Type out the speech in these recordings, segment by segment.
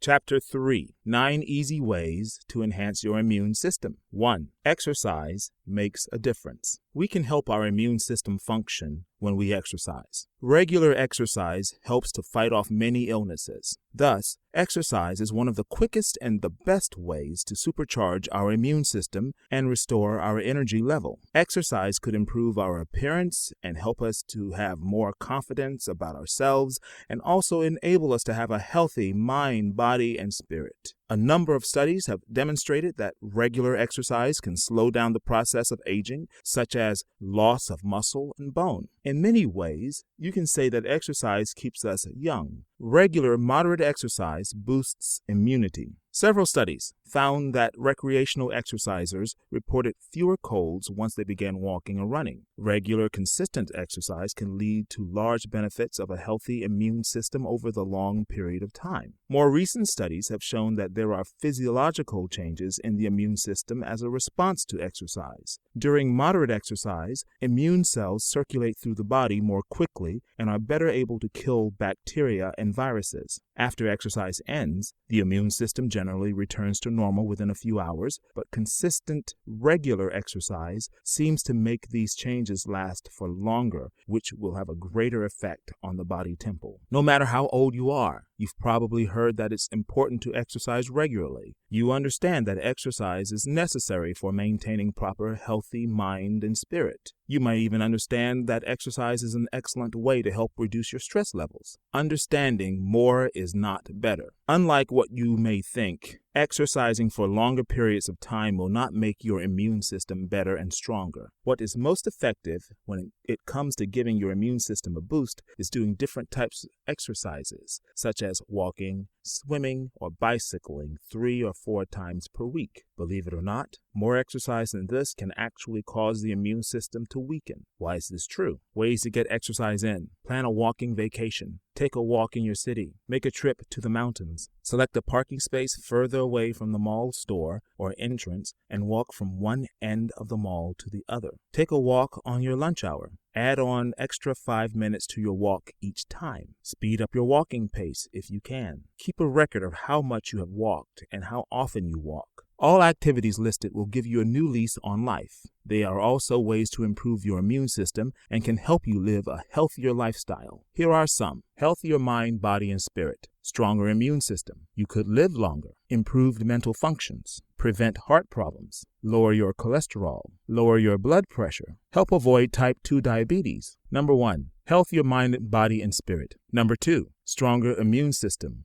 Chapter 3, 9 Easy Ways to Enhance Your Immune System. 1. Exercise makes a difference. We can help our immune system function when we exercise. Regular exercise helps to fight off many illnesses. Thus, exercise is one of the quickest and the best ways to supercharge our immune system and restore our energy level. Exercise could improve our appearance and help us to have more confidence about ourselves and also enable us to have a healthy mind, body, and spirit. A number of studies have demonstrated that regular exercise can slow down the process of aging, such as loss of muscle and bone. In many ways, you can say that exercise keeps us young. Regular, moderate exercise boosts immunity. Several studies found that recreational exercisers reported fewer colds once they began walking or running. Regular, consistent exercise can lead to large benefits of a healthy immune system over the long period of time. More recent studies have shown that there are physiological changes in the immune system as a response to exercise. During moderate exercise, immune cells circulate through the body more quickly and are better able to kill bacteria and viruses. After exercise ends, the immune system generally returns to normal within a few hours, but consistent, regular exercise seems to make these changes last for longer, which will have a greater effect on the body temple. No matter how old you are, you've probably heard that it's important to exercise regularly. You understand that exercise is necessary for maintaining proper healthy mind and spirit. You might even understand that exercise is an excellent way to help reduce your stress levels. Understanding more is not better. Unlike what you may think, exercising for longer periods of time will not make your immune system better and stronger. What is most effective when it comes to giving your immune system a boost is doing different types of exercises, such as walking, swimming, or bicycling 3 or 4 times per week. Believe it or not, more exercise than this can actually cause the immune system to weaken. Why is this true? Ways to get exercise in. Plan a walking vacation. Take a walk in your city. Make a trip to the mountains. Select a parking space further away from the mall store or entrance and walk from one end of the mall to the other. Take a walk on your lunch hour. Add on extra 5 minutes to your walk each time. Speed up your walking pace if you can. Keep a record of how much you have walked and how often you walk. All activities listed will give you a new lease on life. They are also ways to improve your immune system and can help you live a healthier lifestyle. Here are some. Healthier mind, body, and spirit. Stronger immune system. You could live longer. Improved mental functions. Prevent heart problems. Lower your cholesterol. Lower your blood pressure. Help avoid type 2 diabetes. Number 1. Healthier mind, body, and spirit. Number 2. Stronger immune system.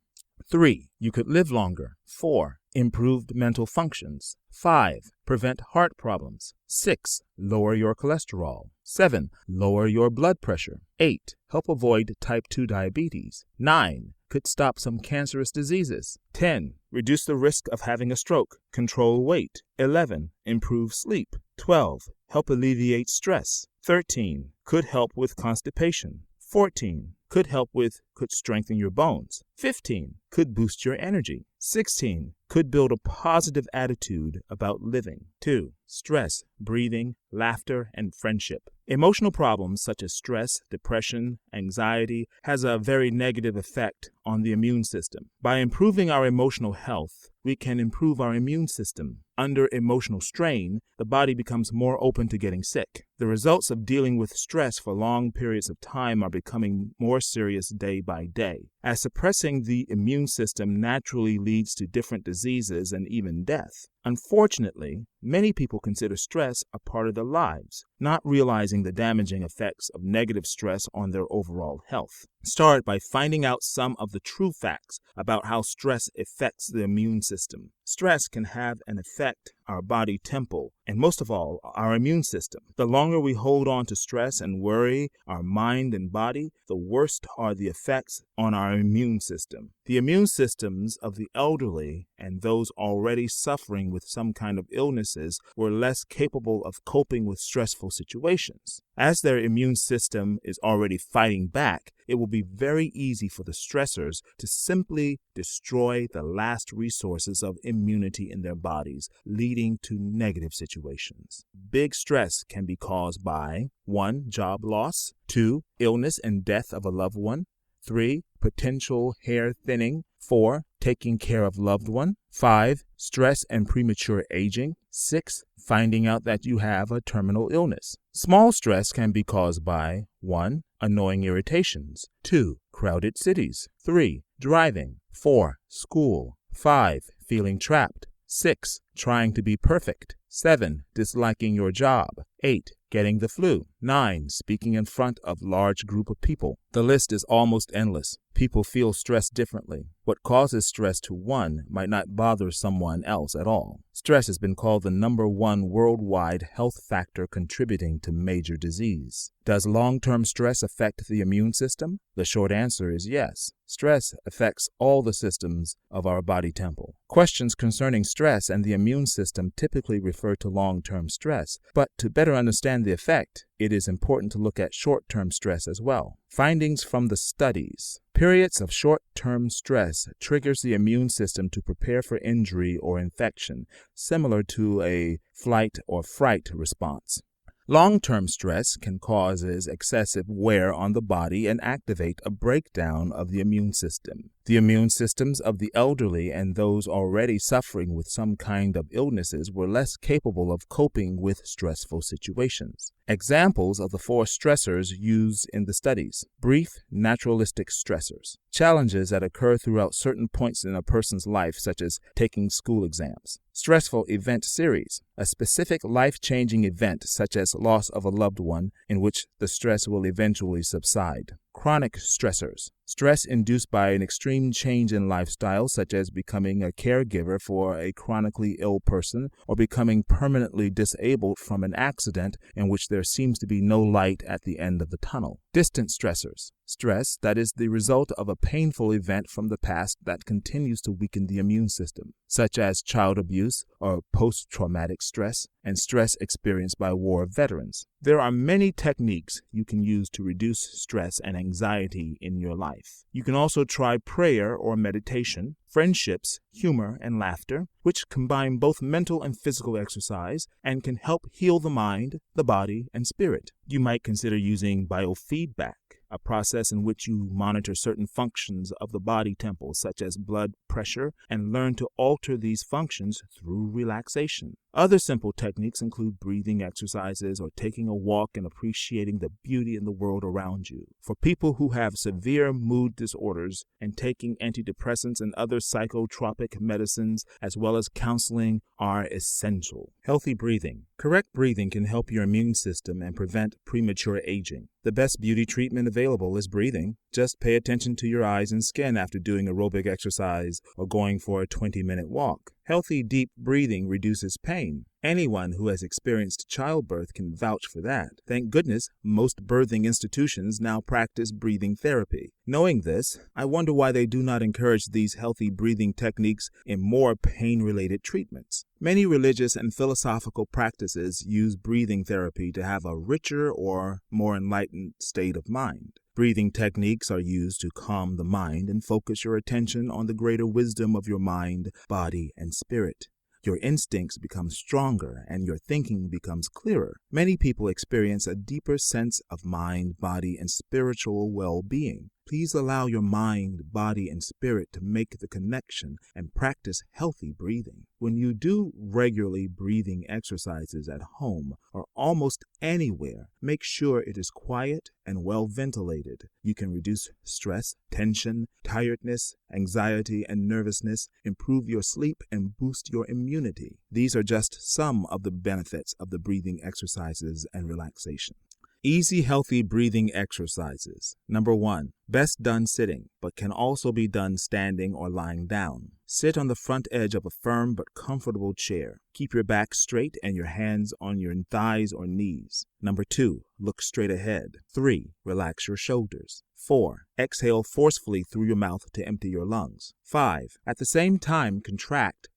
3. You could live longer. 4. Improved mental functions. 5. Prevent heart problems. 6. Lower your cholesterol. 7. Lower your blood pressure. 8. Help avoid type 2 diabetes. 9. Could stop some cancerous diseases. 10. Reduce the risk of having a stroke. Control weight. 11. Improve sleep. 12. Help alleviate stress. 13. Could help with constipation. 14. Could strengthen your bones. 15. Could boost your energy. 16. Could build a positive attitude about living. 2. Stress, breathing, laughter, and friendship. Emotional problems such as stress, depression, anxiety has a very negative effect on the immune system. By improving our emotional health, we can improve our immune system. Under emotional strain, the body becomes more open to getting sick. The results of dealing with stress for long periods of time are becoming more serious day by day, as suppressing the immune system naturally leads to different diseases and even death. Unfortunately, many people consider stress a part of their lives, not realizing the damaging effects of negative stress on their overall health. Start by finding out some of the true facts about how stress affects the immune system. Stress can have an effect our body temple, and most of all, our immune system. The longer we hold on to stress and worry our mind and body, the worse are the effects on our immune system. The immune systems of the elderly and those already suffering with some kind of illnesses were less capable of coping with stressful situations. As their immune system is already fighting back, it will be very easy for the stressors to simply destroy the last resources of immunity in their bodies, leading to negative situations. Big stress can be caused by 1. Job loss, 2. Illness and death of a loved one, 3. Potential hair thinning, 4. taking care of loved one. 5, stress and premature aging. 6, finding out that you have a terminal illness. Small stress can be caused by 1, annoying irritations. 2, crowded cities. 3, driving. 4, school. 5, feeling trapped. 6, trying to be perfect. 7, disliking your job. 8, getting the flu. 9, speaking in front of large group of people. The list is almost endless. People feel stress differently. What causes stress to one might not bother someone else at all. Stress has been called the #1 worldwide health factor contributing to major disease. Does long-term stress affect the immune system? The short answer is yes. Stress affects all the systems of our body temple. Questions concerning stress and the immune system typically refer to long-term stress, but to better understand the effect, it is important to look at short-term stress as well. Findings from the studies. Periods of short-term stress triggers the immune system to prepare for injury or infection, similar to a flight or fright response. Long-term stress can cause excessive wear on the body and activate a breakdown of the immune system. The immune systems of the elderly and those already suffering with some kind of illnesses were less capable of coping with stressful situations. Examples of the 4 stressors used in the studies. Brief, naturalistic stressors. Challenges that occur throughout certain points in a person's life, such as taking school exams. Stressful event series. A specific life-changing event, such as loss of a loved one, in which the stress will eventually subside. Chronic stressors. Stress induced by an extreme change in lifestyle, such as becoming a caregiver for a chronically ill person or becoming permanently disabled from an accident in which there seems to be no light at the end of the tunnel. Distant stressors. Stress that is the result of a painful event from the past that continues to weaken the immune system, such as child abuse or post-traumatic stress and stress experienced by war veterans. There are many techniques you can use to reduce stress and anxiety in your life. You can also try prayer or meditation, friendships, humor, and laughter, which combine both mental and physical exercise and can help heal the mind, the body, and spirit. You might consider using biofeedback, a process in which you monitor certain functions of the body temple, such as blood pressure, and learn to alter these functions through relaxation. Other simple techniques include breathing exercises or taking a walk and appreciating the beauty in the world around you. For people who have severe mood disorders, and taking antidepressants and other psychotropic medicines, as well as counseling, are essential. Healthy breathing. Correct breathing can help your immune system and prevent premature aging. The best beauty treatment available is breathing. Just pay attention to your eyes and skin after doing aerobic exercise or going for a 20-minute walk. Healthy, deep breathing reduces pain. Anyone who has experienced childbirth can vouch for that. Thank goodness most birthing institutions now practice breathing therapy. Knowing this, I wonder why they do not encourage these healthy breathing techniques in more pain-related treatments. Many religious and philosophical practices use breathing therapy to have a richer or more enlightened state of mind. Breathing techniques are used to calm the mind and focus your attention on the greater wisdom of your mind, body, and spirit. Your instincts become stronger and your thinking becomes clearer. Many people experience a deeper sense of mind, body, and spiritual well-being. Please allow your mind, body, and spirit to make the connection and practice healthy breathing. When you do regularly breathing exercises at home or almost anywhere, make sure it is quiet and well ventilated. You can reduce stress, tension, tiredness, anxiety, and nervousness, improve your sleep, and boost your immunity. These are just some of the benefits of the breathing exercises and relaxation. Easy, healthy breathing exercises. Number 1, best done sitting, but can also be done standing or lying down. Sit on the front edge of a firm but comfortable chair. Keep your back straight and your hands on your thighs or knees. Number 2, look straight ahead. 3, relax your shoulders. 4, exhale forcefully through your mouth to empty your lungs. 5, at the same time,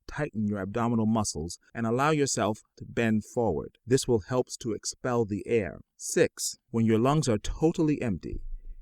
tighten your abdominal muscles and allow yourself to bend forward. This will help to expel the air. 6, when your lungs are totally empty,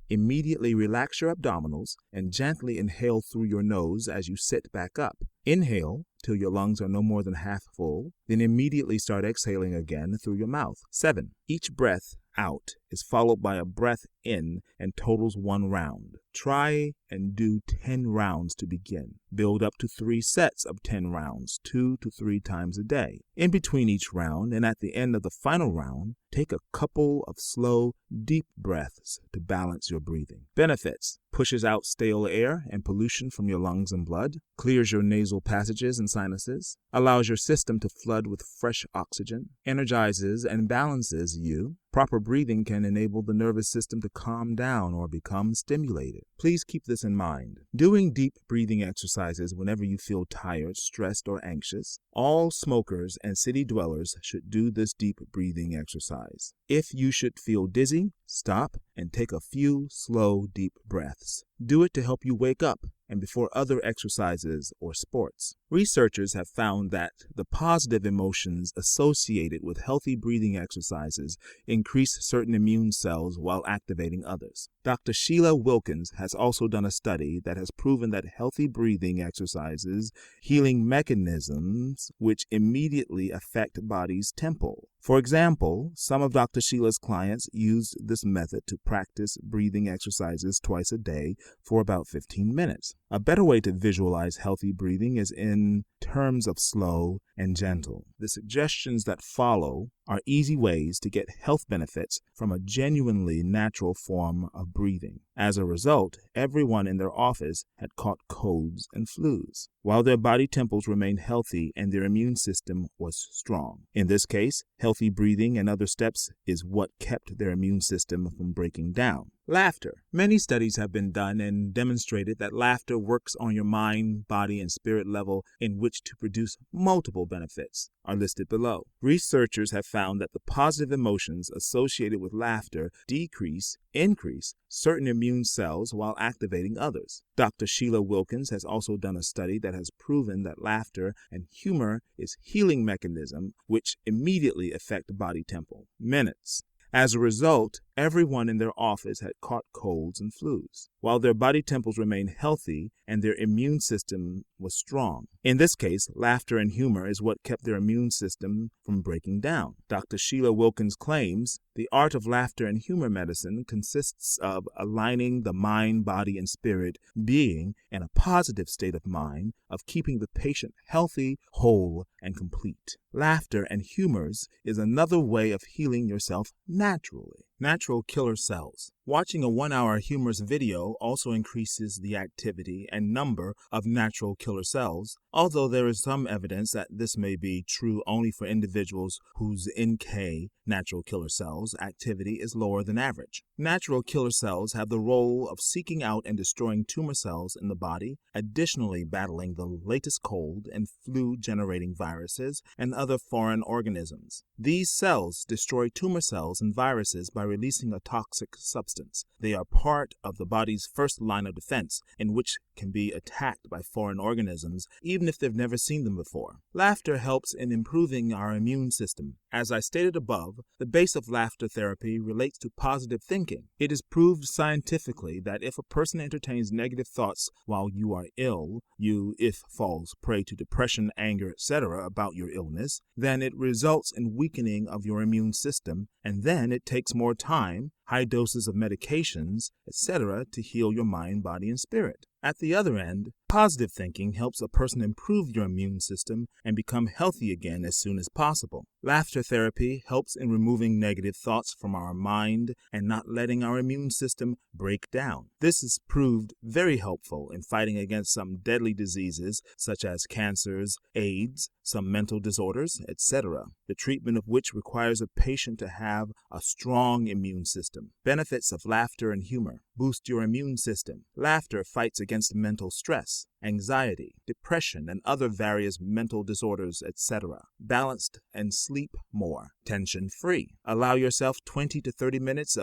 immediately relax your abdominals and gently inhale through your nose as you sit back up. Inhale till your lungs are no more than half full, then immediately start exhaling again through your mouth. 7. Each breath out is followed by a breath in and totals 1 round. Try and do 10 rounds to begin. Build up to 3 sets of 10 rounds, 2 to 3 times a day. In between each round and at the end of the final round, take a couple of slow, deep breaths to balance your breathing. Benefits: pushes out stale air and pollution from your lungs and blood, clears your nasal passages and sinuses, allows your system to flood with fresh oxygen, energizes and balances you. Proper breathing can enable the nervous system to calm down or become stimulated. Please keep this in mind. Doing deep breathing exercises whenever you feel tired, stressed, or anxious. All smokers and city dwellers should do this deep breathing exercise. If you should feel dizzy, stop and take a few slow, deep breaths. Do it to help you wake up and before other exercises or sports. Researchers have found that the positive emotions associated with healthy breathing exercises increase certain immune cells while activating others. Dr. Sheila Wilkins has also done a study that has proven that healthy breathing exercises healing mechanisms which immediately affect body's temple. For example, some of Dr. Sheila's clients used this method to practice breathing exercises twice a day for about 15 minutes. A better way to visualize healthy breathing is in terms of slow and gentle. The suggestions that follow are easy ways to get health benefits from a genuinely natural form of breathing. As a result, everyone in their office had caught colds and flus, while their body temples remained healthy and their immune system was strong. In this case, healthy breathing and other steps is what kept their immune system from breaking down. Laughter. Many studies have been done and demonstrated that laughter works on your mind, body, and spirit level in which to produce multiple benefits are listed below. Researchers have found that the positive emotions associated with laughter increase certain immune cells while activating others. Dr. Sheila Wilkins has also done a study that has proven that laughter and humor is healing mechanism which immediately affect body temple. Minutes. As a result, everyone in their office had caught colds and flus, while their body temples remained healthy and their immune system was strong. In this case, laughter and humor is what kept their immune system from breaking down. Dr. Sheila Wilkins claims the art of laughter and humor medicine consists of aligning the mind, body, and spirit being in a positive state of mind, of keeping the patient healthy, whole, and complete. Laughter and humors is another way of healing yourself naturally. Natural killer cells. Watching a 1-hour humorous video also increases the activity and number of natural killer cells, although there is some evidence that this may be true only for individuals whose NK, natural killer cells, activity is lower than average. Natural killer cells have the role of seeking out and destroying tumor cells in the body, additionally battling the latest cold and flu-generating viruses and other foreign organisms. These cells destroy tumor cells and viruses by releasing a toxic substance. They are part of the body's first line of defense, in which can be attacked by foreign organisms, even if they've never seen them before. Laughter helps in improving our immune system. As I stated above, the base of laughter therapy relates to positive thinking. It is proved scientifically that if a person entertains negative thoughts while you are ill, if falls prey to depression, anger, etc. about your illness, then it results in weakening of your immune system, and then it takes more time, high doses of medications, etc. to heal your mind, body, and spirit. At the other end, positive thinking helps a person improve your immune system and become healthy again as soon as possible. Laughter therapy helps in removing negative thoughts from our mind and not letting our immune system break down. This is proved very helpful in fighting against some deadly diseases such as cancers, AIDS, some mental disorders, etc., the treatment of which requires a patient to have a strong immune system. Benefits of laughter and humor. Boost your immune system. Laughter fights against mental stress, anxiety, depression, and other various mental disorders, etc. Balanced and sleep more. Tension-free. Allow yourself 20 to 30 minutes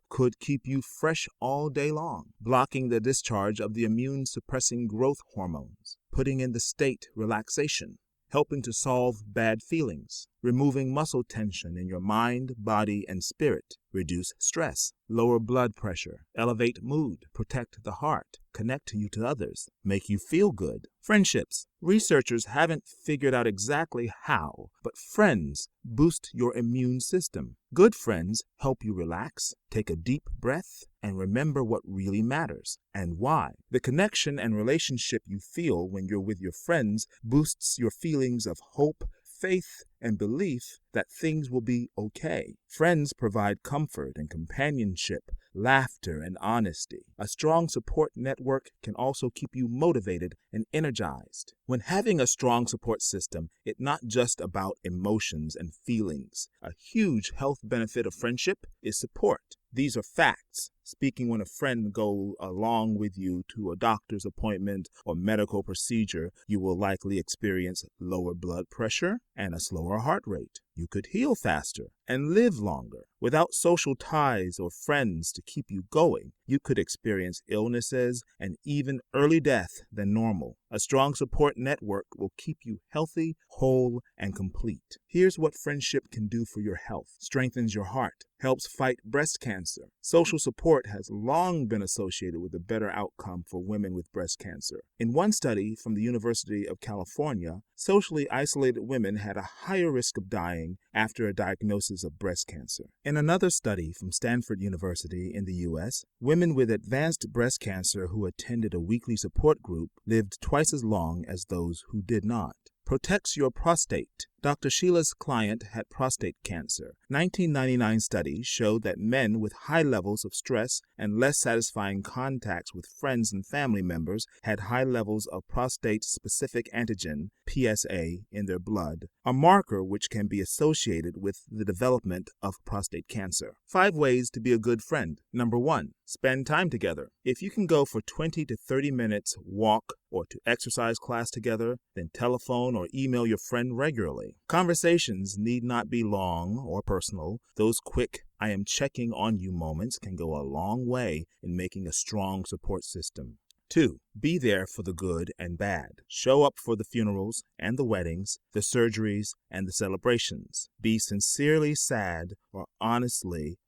could keep you fresh all day long. Blocking the discharge of the immune-suppressing growth hormones. Putting in the state relaxation. helping to solve bad feelings, removing muscle tension in your mind, body, and spirit, reduce stress, lower blood pressure, elevate mood, protect the heart, connect you to others, make you feel good. Friendships. Researchers haven't figured out exactly how, but friends boost your immune system. Good friends help you relax, take a deep breath, and remember what really matters and why. The connection and relationship you feel when you're with your friends boosts your feelings of hope, faith, and belief that things will be okay. Friends provide comfort and companionship, laughter, and honesty. A strong support network can also keep you motivated and energized. When having a strong support system, it's not just about emotions and feelings. A huge health benefit of friendship is support. These are facts. Speaking when a friend goes along with you to a doctor's appointment or medical procedure, you will likely experience lower blood pressure and a slower heart rate. You could heal faster and live longer. Without social ties or friends to keep you going, you could experience illnesses and even early death than normal. A strong support network will keep you healthy, whole, and complete. Here's what friendship can do for your health. Strengthens your heart, helps fight breast cancer. Social support has long been associated with a better outcome for women with breast cancer. In one study from the University of California, socially isolated women had a higher risk of dying after a diagnosis of breast cancer. In another study from Stanford University in the U.S., women with advanced breast cancer who attended a weekly support group lived twice as long as those who did not. Protects your prostate. Dr. Sheila's client had prostate cancer. 1999 studies showed that men with high levels of stress and less satisfying contacts with friends and family members had high levels of prostate-specific antigen, PSA, in their blood, a marker which can be associated with the development of prostate cancer. 5 ways to be a good friend. Number 1, spend time together. If you can go for 20 to 30 minutes walk or to exercise class together, then telephone or email your friend regularly. Conversations need not be long or personal. Those quick, I am checking on you moments can go a long way in making a strong support system. 2, be there for the good and bad. Show up for the funerals and the weddings, the surgeries and the celebrations. Be sincerely sad or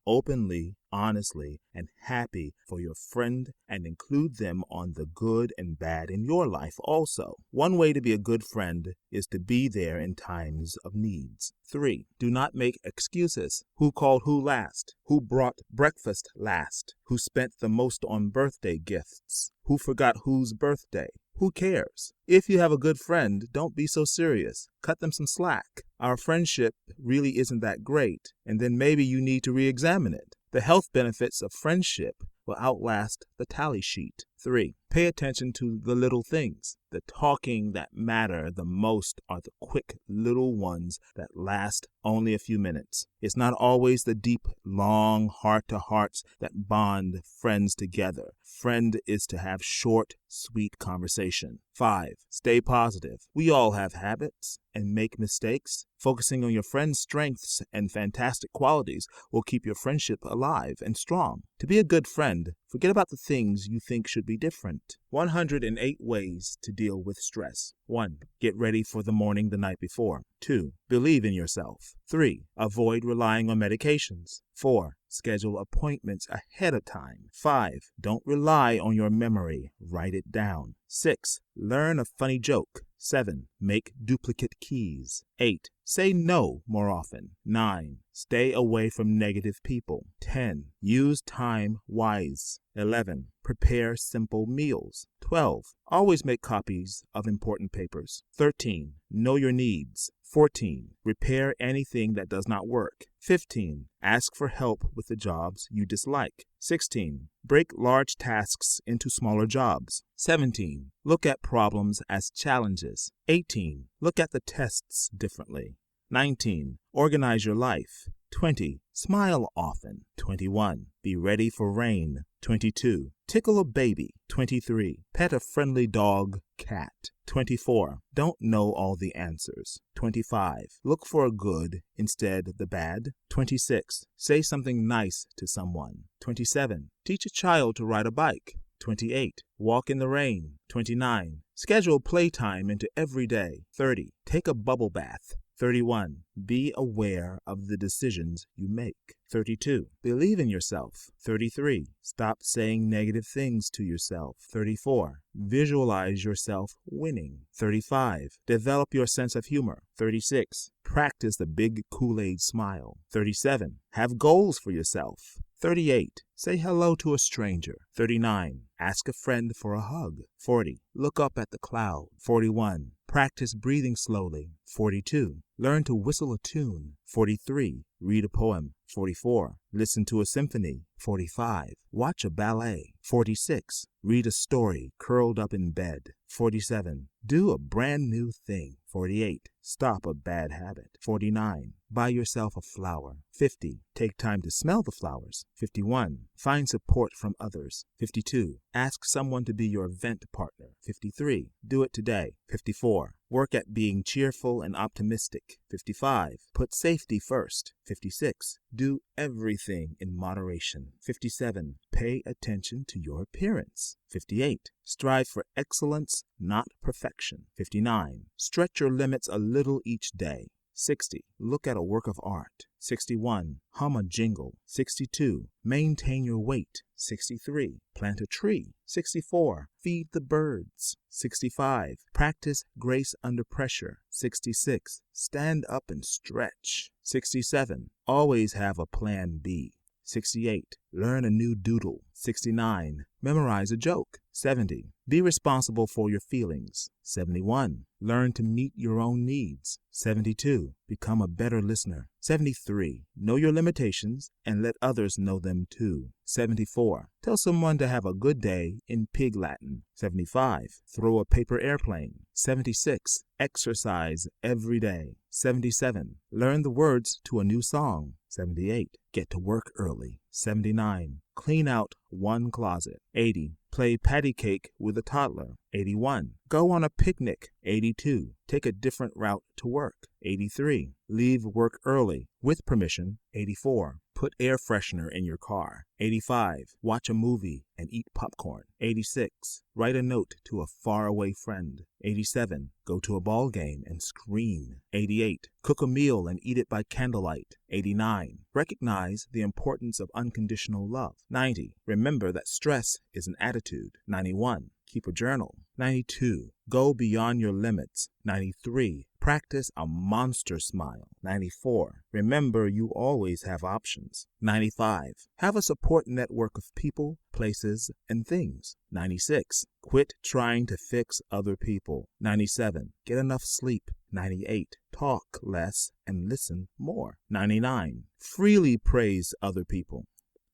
openly, honestly, and happy for your friend and include them on the good and bad in your life also. One way to be a good friend is to be there in times of needs. 3, do not make excuses. Who called who last? Who brought breakfast last? Who spent the most on birthday gifts? Who forgot whose birthday? Who cares? If you have a good friend, don't be so serious. Cut them some slack. Our friendship really isn't that great, and then maybe you need to re-examine it. The health benefits of friendship will outlast the tally sheet. 3, pay attention to the little things. The talking that matter the most are the quick little ones that last only a few minutes. It's not always the deep, long heart-to-hearts that bond friends together. Friend is to have short, sweet conversation. 5, stay positive. We all have habits and make mistakes. Focusing on your friend's strengths and fantastic qualities will keep your friendship alive and strong. To be a good friend, forget about the things you think should be different. 108 ways to deal with stress. 1, get ready for the morning the night before. 2, believe in yourself. 3, avoid relying on medications. 4, schedule appointments ahead of time. 5, don't rely on your memory. Write it down. 6, learn a funny joke. 7, make duplicate keys. 8, say no more often. 9, stay away from negative people. 10, use time wise. 11, prepare simple meals. 12, always make copies of important papers. 13, know your needs. 14, repair anything that does not work. 15, ask for help with the jobs you dislike. 16, break large tasks into smaller jobs. 17, look at problems as challenges. 18, look at the tests differently. 19, organize your life. 20, smile often. 21, be ready for rain. 22, tickle a baby. 23, pet a friendly dog, cat. 24, don't know all the answers. 25, look for a good instead of the bad. 26, say something nice to someone. 27, teach a child to ride a bike. 28, walk in the rain. 29, Schedule playtime into every day. 30. Take a bubble bath. 31. Be aware of the decisions you make. 32. Believe in yourself. 33. Stop saying negative things to yourself. 34. Visualize yourself winning. 35. Develop your sense of humor. 36. Practice the big Kool-Aid smile. 37. Have goals for yourself. 38. Say hello to a stranger. 39. Ask a friend for a hug. 40. Look up at the cloud. 41. Practice breathing slowly. 42. Learn to whistle a tune. 43. Read a poem. 44. Listen to a symphony. 45. Watch a ballet. 46. Read a story curled up in bed. 47. Do a brand new thing. 48. Stop a bad habit. 49. Buy yourself a flower. 50. Take time to smell the flowers. 51. Find support from others. 52. Ask someone to be your vent partner. 53. Do it today. 54. Work at being cheerful and optimistic. 55. Put safety first. 56. Do everything in moderation. 57. Pay attention to your appearance. 58. Strive for excellence, not perfection. 59. Stretch your limits a little each day. 60. Look at a work of art. 61. Hum a jingle. 62. Maintain your weight. 63. Plant a tree. 64. Feed the birds. 65. Practice grace under pressure. 66. Stand up and stretch. 67. Always have a plan B. 68. Learn a new doodle. 69. Memorize a joke. 70. Be responsible for your feelings. 71. Learn to meet your own needs. 72. Become a better listener. 73. Know your limitations and let others know them too. 74. Tell someone to have a good day in Pig Latin. 75. Throw a paper airplane. 76. Exercise every day. 77. Learn the words to a new song. 78. Get to work early. 79. Clean out one closet. 80. Play patty cake with a toddler. 81. Go on a picnic. 82. Take a different route to work. 83. Leave work early with permission. 84. Put air freshener in your car. 85. Watch a movie and eat popcorn. 86. Write a note to a faraway friend. 87. Go to a ball game and scream. 88. Cook a meal and eat it by candlelight. 89. Recognize the importance of unconditional love. 90. Remember that stress is an attitude. 91. Keep a journal. 92. Go beyond your limits. 93. Practice a monster smile. 94. Remember you always have options. 95. Have a support network of people, places, and things. 96. Quit trying to fix other people. 97. Get enough sleep. 98. Talk less and listen more. 99. Freely praise other people.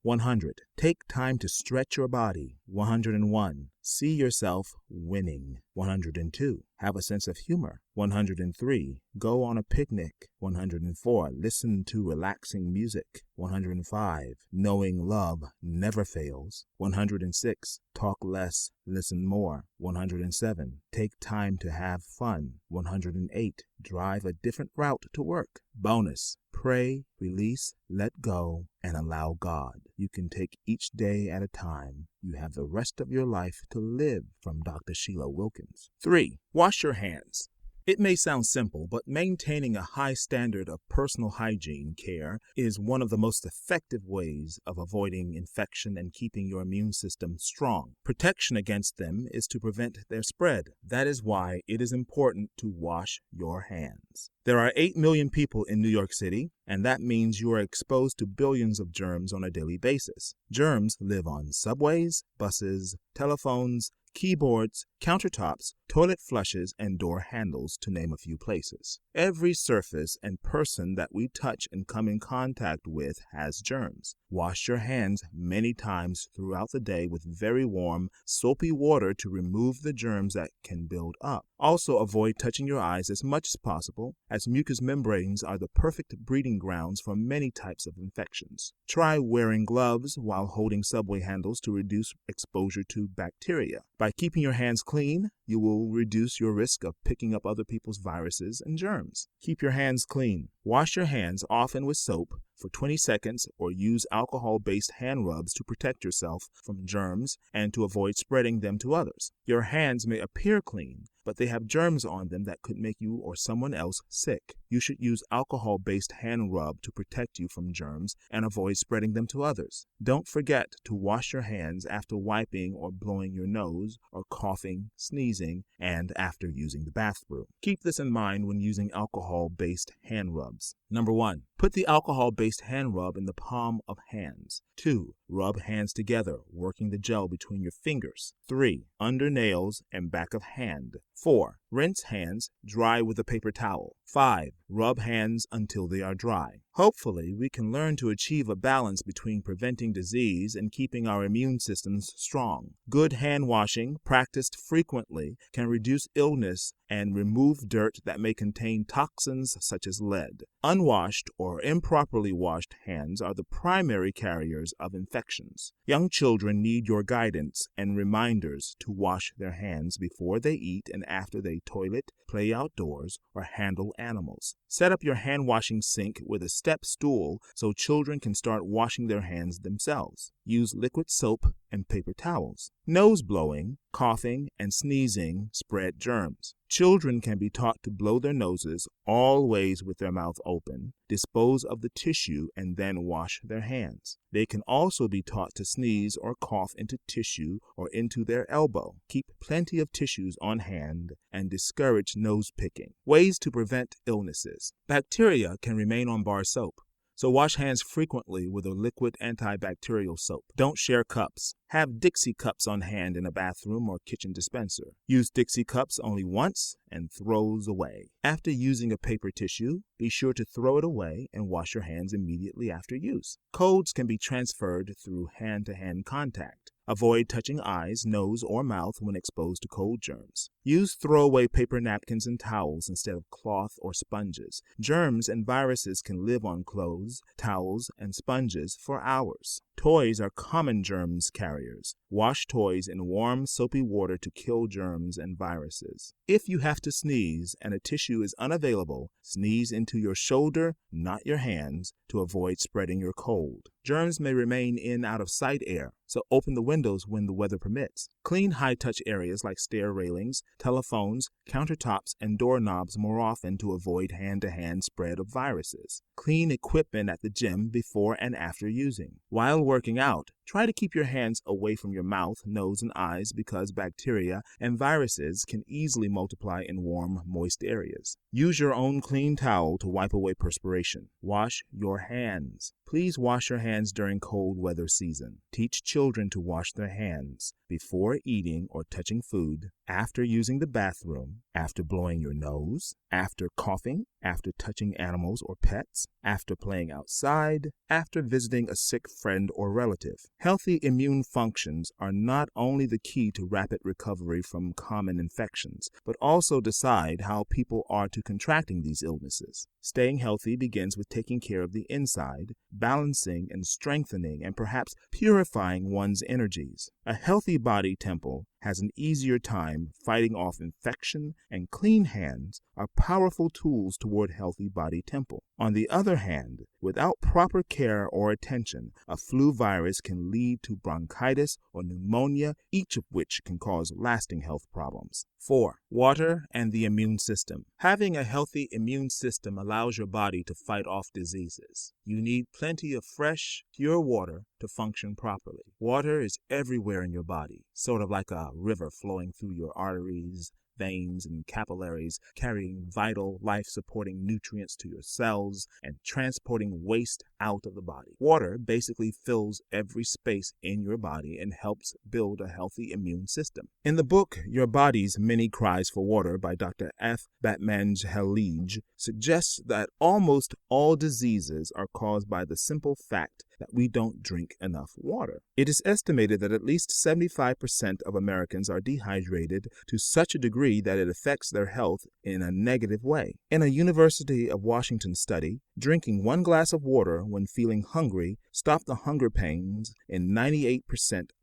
100. Take time to stretch your body. 101. See yourself winning. 102. Have a sense of humor. 103. Go on a picnic. 104. Listen to relaxing music. 105. Knowing love never fails. 106. Talk less, listen more. 107. Take time to have fun. 108. Drive a different route to work. Bonus. Pray, release, let go, and allow God. You can take each day at a time. You have the rest of your life to live. From Dr. Sheila Wilkins. 3. Wash your hands. It may sound simple, but maintaining a high standard of personal hygiene care is one of the most effective ways of avoiding infection and keeping your immune system strong. Protection against them is to prevent their spread. That is why it is important to wash your hands. There are 8 million people in New York City, and that means you are exposed to billions of germs on a daily basis. Germs live on subways, buses, telephones, keyboards, countertops, toilet flushes, and door handles, to name a few places. Every surface and person that we touch and come in contact with has germs. Wash your hands many times throughout the day with very warm, soapy water to remove the germs that can build up. Also, avoid touching your eyes as much as possible, as mucous membranes are the perfect breeding grounds for many types of infections. Try wearing gloves while holding subway handles to reduce exposure to bacteria. By keeping your hands clean, you will reduce your risk of picking up other people's viruses and germs. Keep your hands clean. Wash your hands often with soap for 20 seconds or use alcohol-based hand rubs to protect yourself from germs and to avoid spreading them to others. Your hands may appear clean, but they have germs on them that could make you or someone else sick. You should use alcohol-based hand rub to protect you from germs and avoid spreading them to others. Don't forget to wash your hands after wiping or blowing your nose or coughing, sneezing, and after using the bathroom. Keep this in mind when using alcohol-based hand rubs. Number 1. Put the alcohol-based hand rub in the palm of hands. 2. Rub hands together, working the gel between your fingers. 3. Under nails and back of hand. 4. Rinse hands dry with a paper towel. 5. Rub hands until they are dry. Hopefully, we can learn to achieve a balance between preventing disease and keeping our immune systems strong. Good hand washing, practiced frequently, can reduce illness and remove dirt that may contain toxins such as lead. Unwashed or improperly washed hands are the primary carriers of infections. Young children need your guidance and reminders to wash their hands before they eat and after they toilet, play outdoors, or handle animals. Set up your hand washing sink with a step stool so children can start washing their hands themselves. Use liquid soap and paper towels. Nose blowing, coughing, and sneezing spread germs. Children can be taught to blow their noses always with their mouth open, dispose of the tissue, and then wash their hands. They can also be taught to sneeze or cough into tissue or into their elbow. Keep plenty of tissues on hand and discourage nose picking. Ways to prevent illnesses. Bacteria can remain on bar soap, so wash hands frequently with a liquid antibacterial soap. Don't share cups. Have Dixie cups on hand in a bathroom or kitchen dispenser. Use Dixie cups only once and throws away. After using a paper tissue, be sure to throw it away and wash your hands immediately after use. Colds can be transferred through hand-to-hand contact. Avoid touching eyes, nose, or mouth when exposed to cold germs. Use throwaway paper napkins and towels instead of cloth or sponges. Germs and viruses can live on clothes, towels, and sponges for hours. Toys are common germs carriers. Wash toys in warm, soapy water to kill germs and viruses. If you have to sneeze and a tissue is unavailable, sneeze into your shoulder, not your hands, to avoid spreading your cold. Germs may remain in out-of-sight air, so open the windows when the weather permits. Clean high-touch areas like stair railings, telephones, countertops, and doorknobs more often to avoid hand-to-hand spread of viruses. Clean equipment at the gym before and after using. While working out, try to keep your hands away from your mouth, nose, and eyes because bacteria and viruses can easily multiply in warm, moist areas. Use your own clean towel to wipe away perspiration. Wash your hands. Please wash your hands during cold weather season. Teach children to wash their hands before eating or touching food, after using the bathroom, after blowing your nose, after coughing, after touching animals or pets, after playing outside, after visiting a sick friend or relative. Healthy immune functions are not only the key to rapid recovery from common infections, but also decide how people are to contracting these illnesses. Staying healthy begins with taking care of the inside, balancing and strengthening and perhaps purifying one's energies. A healthy body temple has an easier time fighting off infection, and clean hands are powerful tools toward healthy body temple. On the other hand, without proper care or attention, a flu virus can lead to bronchitis or pneumonia, each of which can cause lasting health problems. 4. Water and the immune system. Having a healthy immune system allows your body to fight off diseases. You need plenty of fresh, pure water to function properly. Water is everywhere in your body, sort of like a river flowing through your arteries, veins, and capillaries, carrying vital, life-supporting nutrients to your cells and transporting waste out of the body. Water basically fills every space in your body and helps build a healthy immune system. In the book, Your Body's Many Cries for Water by Dr. F. Batmanj-Halij suggests that almost all diseases are caused by the simple fact that we don't drink enough water. It is estimated that at least 75% of Americans are dehydrated to such a degree that it affects their health in a negative way. In a University of Washington study, drinking 1 glass of water when feeling hungry stopped the hunger pains in 98%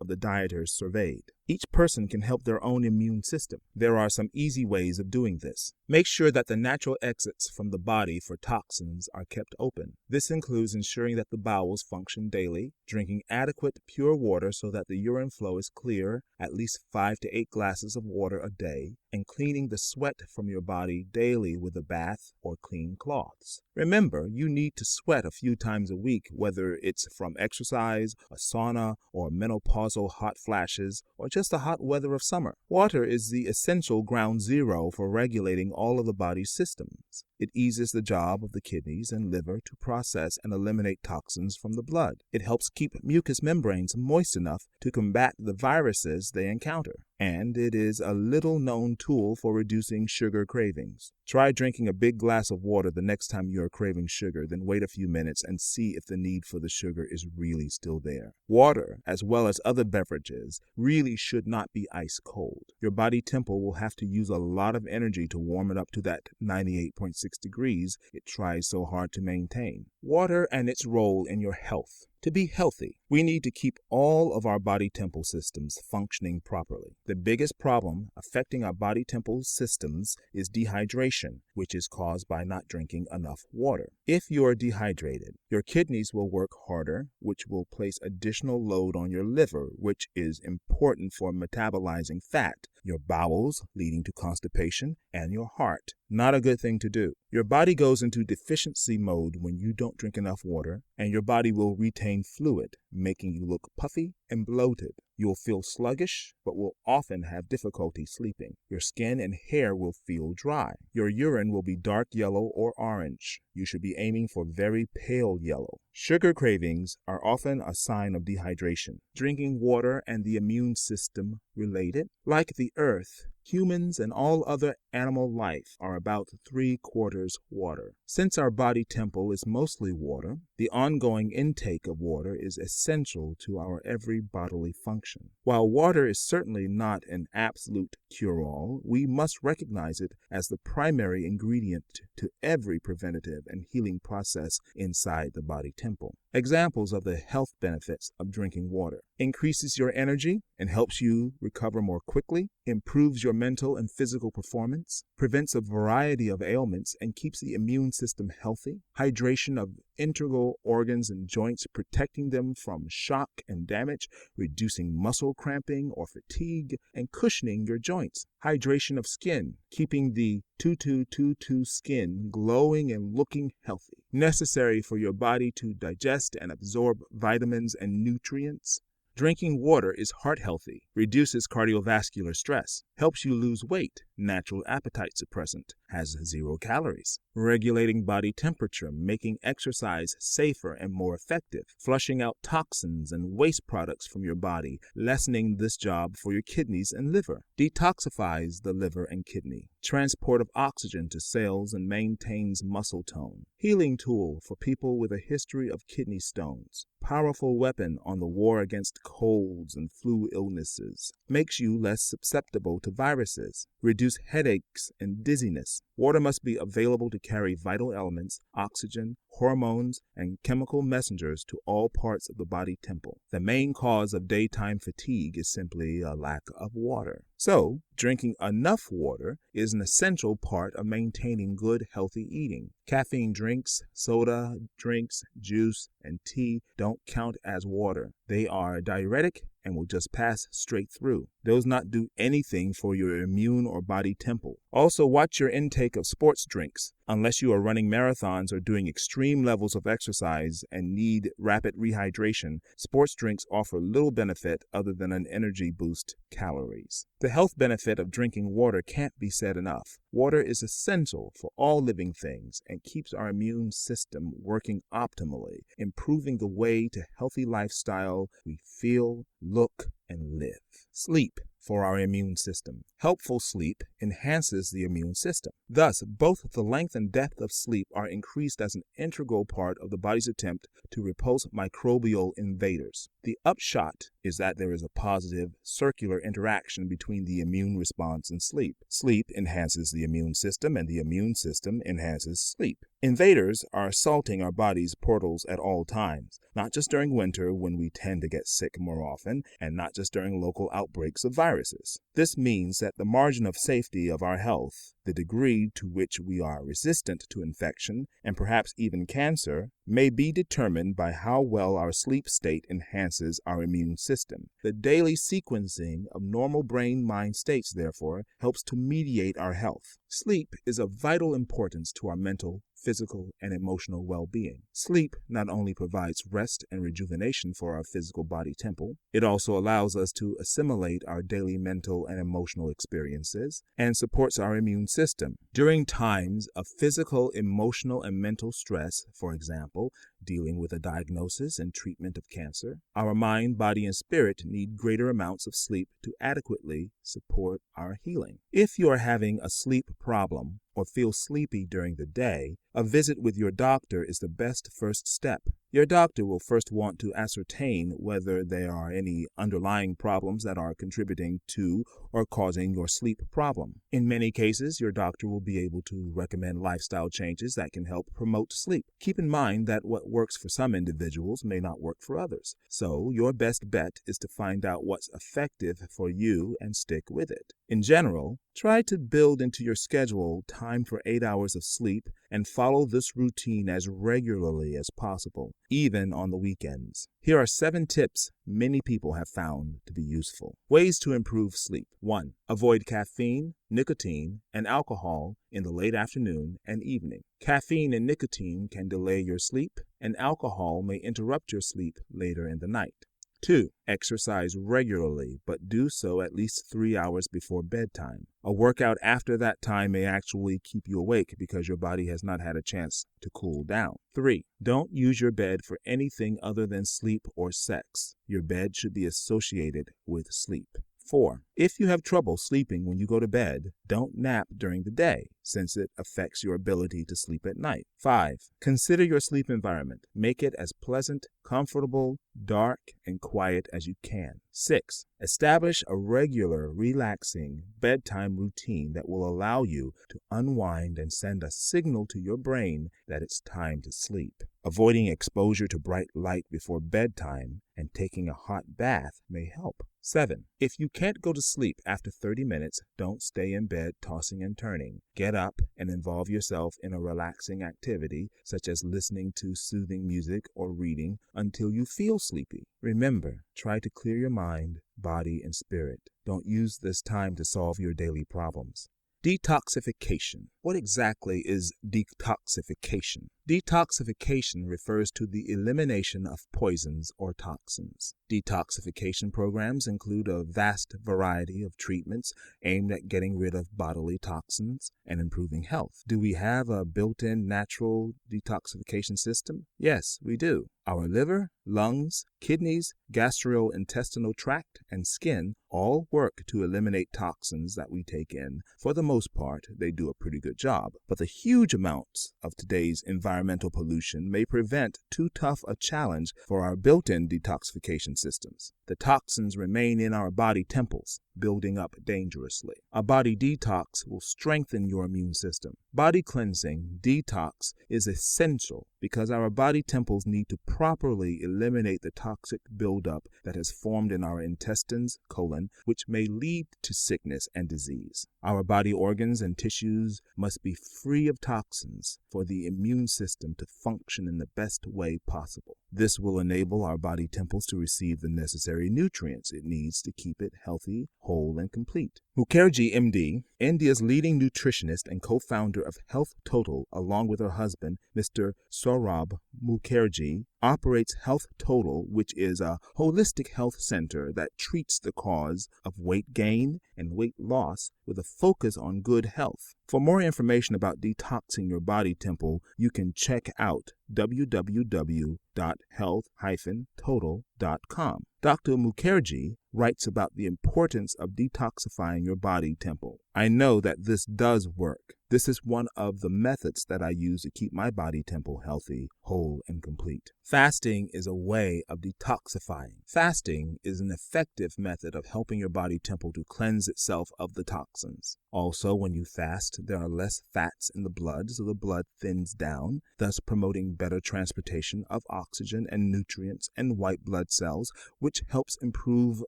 of the dieters surveyed. Each person can help their own immune system. There are some easy ways of doing this. Make sure that the natural exits from the body for toxins are kept open. This includes ensuring that the bowels function daily, drinking adequate pure water so that the urine flow is clear, at least 5 to 8 glasses of water a day, and cleaning the sweat from your body daily with a bath or clean cloths. Remember, you need to sweat a few times a week, whether it's from exercise, a sauna, or menopausal hot flashes, or just the hot weather of summer. Water is the essential ground zero for regulating all of the body's systems. It eases the job of the kidneys and liver to process and eliminate toxins from the blood. It helps keep mucous membranes moist enough to combat the viruses they encounter. And it is a little-known tool for reducing sugar cravings. Try drinking a big glass of water the next time you are craving sugar, then wait a few minutes and see if the need for the sugar is really still there. Water, as well as other beverages, really should not be ice cold. Your body temple will have to use a lot of energy to warm it up to that 98.6 degrees it tries so hard to maintain. Water and its role in your health. To be healthy, we need to keep all of our body temple systems functioning properly. The biggest problem affecting our body temple systems is dehydration, which is caused by not drinking enough water. If you are dehydrated, your kidneys will work harder, which will place additional load on your liver, which is important for metabolizing fat, your bowels, leading to constipation, and your heart. Not a good thing to do. Your body goes into deficiency mode when you don't drink enough water, and your body will retain fluid, making you look puffy and bloated. You'll feel sluggish, but will often have difficulty sleeping. Your skin and hair will feel dry. Your urine will be dark yellow or orange. You should be aiming for very pale yellow. Sugar cravings are often a sign of dehydration. Drinking water and the immune system related. Like the earth, humans and all other animal life are about 3/4 water. Since our body temple is mostly water, the ongoing intake of water is essential to our every bodily function. While water is certainly not an absolute cure-all, we must recognize it as the primary ingredient to every preventative and healing process inside the body temple. Examples of the health benefits of drinking water: increases your energy and helps you recover more quickly, improves your mental and physical performance, prevents a variety of ailments and keeps the immune system healthy, hydration of integral organs and joints, protecting them from shock and damage, reducing muscle cramping or fatigue, and cushioning your joints, hydration of skin, keeping the 2222 skin glowing and looking healthy, necessary for your body to digest and absorb vitamins and nutrients. Drinking water is heart healthy, reduces cardiovascular stress, helps you lose weight, natural appetite suppressant, has 0 calories, regulating body temperature, making exercise safer and more effective, flushing out toxins and waste products from your body, lessening this job for your kidneys and liver, detoxifies the liver and kidney, transport of oxygen to cells and maintains muscle tone, healing tool for people with a history of kidney stones, powerful weapon on the war against colds and flu illnesses, makes you less susceptible to viruses, reduce headaches and dizziness. Water must be available to carry vital elements, oxygen, hormones, and chemical messengers to all parts of the body temple. The main cause of daytime fatigue is simply a lack of water. So, drinking enough water is an essential part of maintaining good, healthy eating. Caffeine drinks, soda drinks, juice, and tea don't count as water. They are diuretic and will just pass straight through. Those not do anything for your immune or body temple. Also, watch your intake of sports drinks. Unless you are running marathons or doing extreme levels of exercise and need rapid rehydration, sports drinks offer little benefit other than an energy boost calories. The health benefit of drinking water can't be said enough. Water is essential for all living things and keeps our immune system working optimally, improving the way to healthy lifestyle we feel, look, and live. Sleep for our immune system. Helpful sleep enhances the immune system. Thus, both the length and depth of sleep are increased as an integral part of the body's attempt to repulse microbial invaders. The upshot is that there is a positive circular interaction between the immune response and sleep. Sleep enhances the immune system, and the immune system enhances sleep. Invaders are assaulting our body's portals at all times, not just during winter when we tend to get sick more often, and not just during local outbreaks of viruses. This means that the margin of safety of our health, the degree to which we are resistant to infection, and perhaps even cancer, may be determined by how well our sleep state enhances our immune system. The daily sequencing of normal brain-mind states, therefore, helps to mediate our health. Sleep is of vital importance to our mental, physical, and emotional well-being. Sleep not only provides rest and rejuvenation for our physical body temple, it also allows us to assimilate our daily mental and emotional experiences and supports our immune system. During times of physical, emotional, and mental stress, for example, dealing with a diagnosis and treatment of cancer, our mind, body, and spirit need greater amounts of sleep to adequately support our healing. If you are having a sleep problem or feel sleepy during the day, a visit with your doctor is the best first step. Your doctor will first want to ascertain whether there are any underlying problems that are contributing to or causing your sleep problem. In many cases, your doctor will be able to recommend lifestyle changes that can help promote sleep. Keep in mind that what works for some individuals may not work for others. So your best bet is to find out what's effective for you and stick with it. In general, try to build into your schedule time for 8 hours of sleep and follow this routine as regularly as possible, even on the weekends. Here are 7 tips many people have found to be useful. Ways to improve sleep. 1. Avoid caffeine, nicotine, and alcohol in the late afternoon and evening. Caffeine and nicotine can delay your sleep, and alcohol may interrupt your sleep later in the night. 2. Exercise regularly, but do so at least 3 hours before bedtime. A workout after that time may actually keep you awake because your body has not had a chance to cool down. 3. Don't use your bed for anything other than sleep or sex. Your bed should be associated with sleep. 4. If you have trouble sleeping when you go to bed, don't nap during the day, since it affects your ability to sleep at night. 5. Consider your sleep environment. Make it as pleasant, comfortable, dark, and quiet as you can. 6. Establish a regular, relaxing bedtime routine that will allow you to unwind and send a signal to your brain that it's time to sleep. Avoiding exposure to bright light before bedtime and taking a hot bath may help. 7. If you can't go to sleep after 30 minutes, don't stay in bed tossing and turning. Get up and involve yourself in a relaxing activity, such as listening to soothing music or reading until you feel sleepy. Remember, try to clear your mind, body, and spirit. Don't use this time to solve your daily problems. Detoxification. What exactly is detoxification? Detoxification refers to the elimination of poisons or toxins. Detoxification programs include a vast variety of treatments aimed at getting rid of bodily toxins and improving health. Do we have a built-in natural detoxification system? Yes, we do. Our liver, lungs, kidneys, gastrointestinal tract, and skin all work to eliminate toxins that we take in. For the most part, they do a pretty good job. But the huge amounts of today's environmental pollution may prevent too tough a challenge for our built-in detoxification systems. The toxins remain in our body temples, building up dangerously. A body detox will strengthen your immune system. Body cleansing, detox, is essential because our body temples need to properly eliminate the toxic buildup that has formed in our intestines, colon, which may lead to sickness and disease. Our body organs and tissues must be free of toxins for the immune system to function in the best way possible. This will enable our body temples to receive the necessary nutrients it needs to keep it healthy, whole, and complete. Mukherjee, MD, India's leading nutritionist and co-founder of Health Total, along with her husband, Mr. Saurabh Mukherjee, operates Health Total, which is a holistic health center that treats the cause of weight gain and weight loss with a focus on good health. For more information about detoxing your body temple, you can check out www.health-total.com. Dr. Mukherjee writes about the importance of detoxifying your body temple. I know that this does work. This is one of the methods that I use to keep my body temple healthy, whole, and complete. Fasting is a way of detoxifying. Fasting is an effective method of helping your body temple to cleanse itself of the toxins. Also, when you fast, there are less fats in the blood, so the blood thins down, thus promoting better transportation of oxygen and nutrients and white blood cells, which helps improve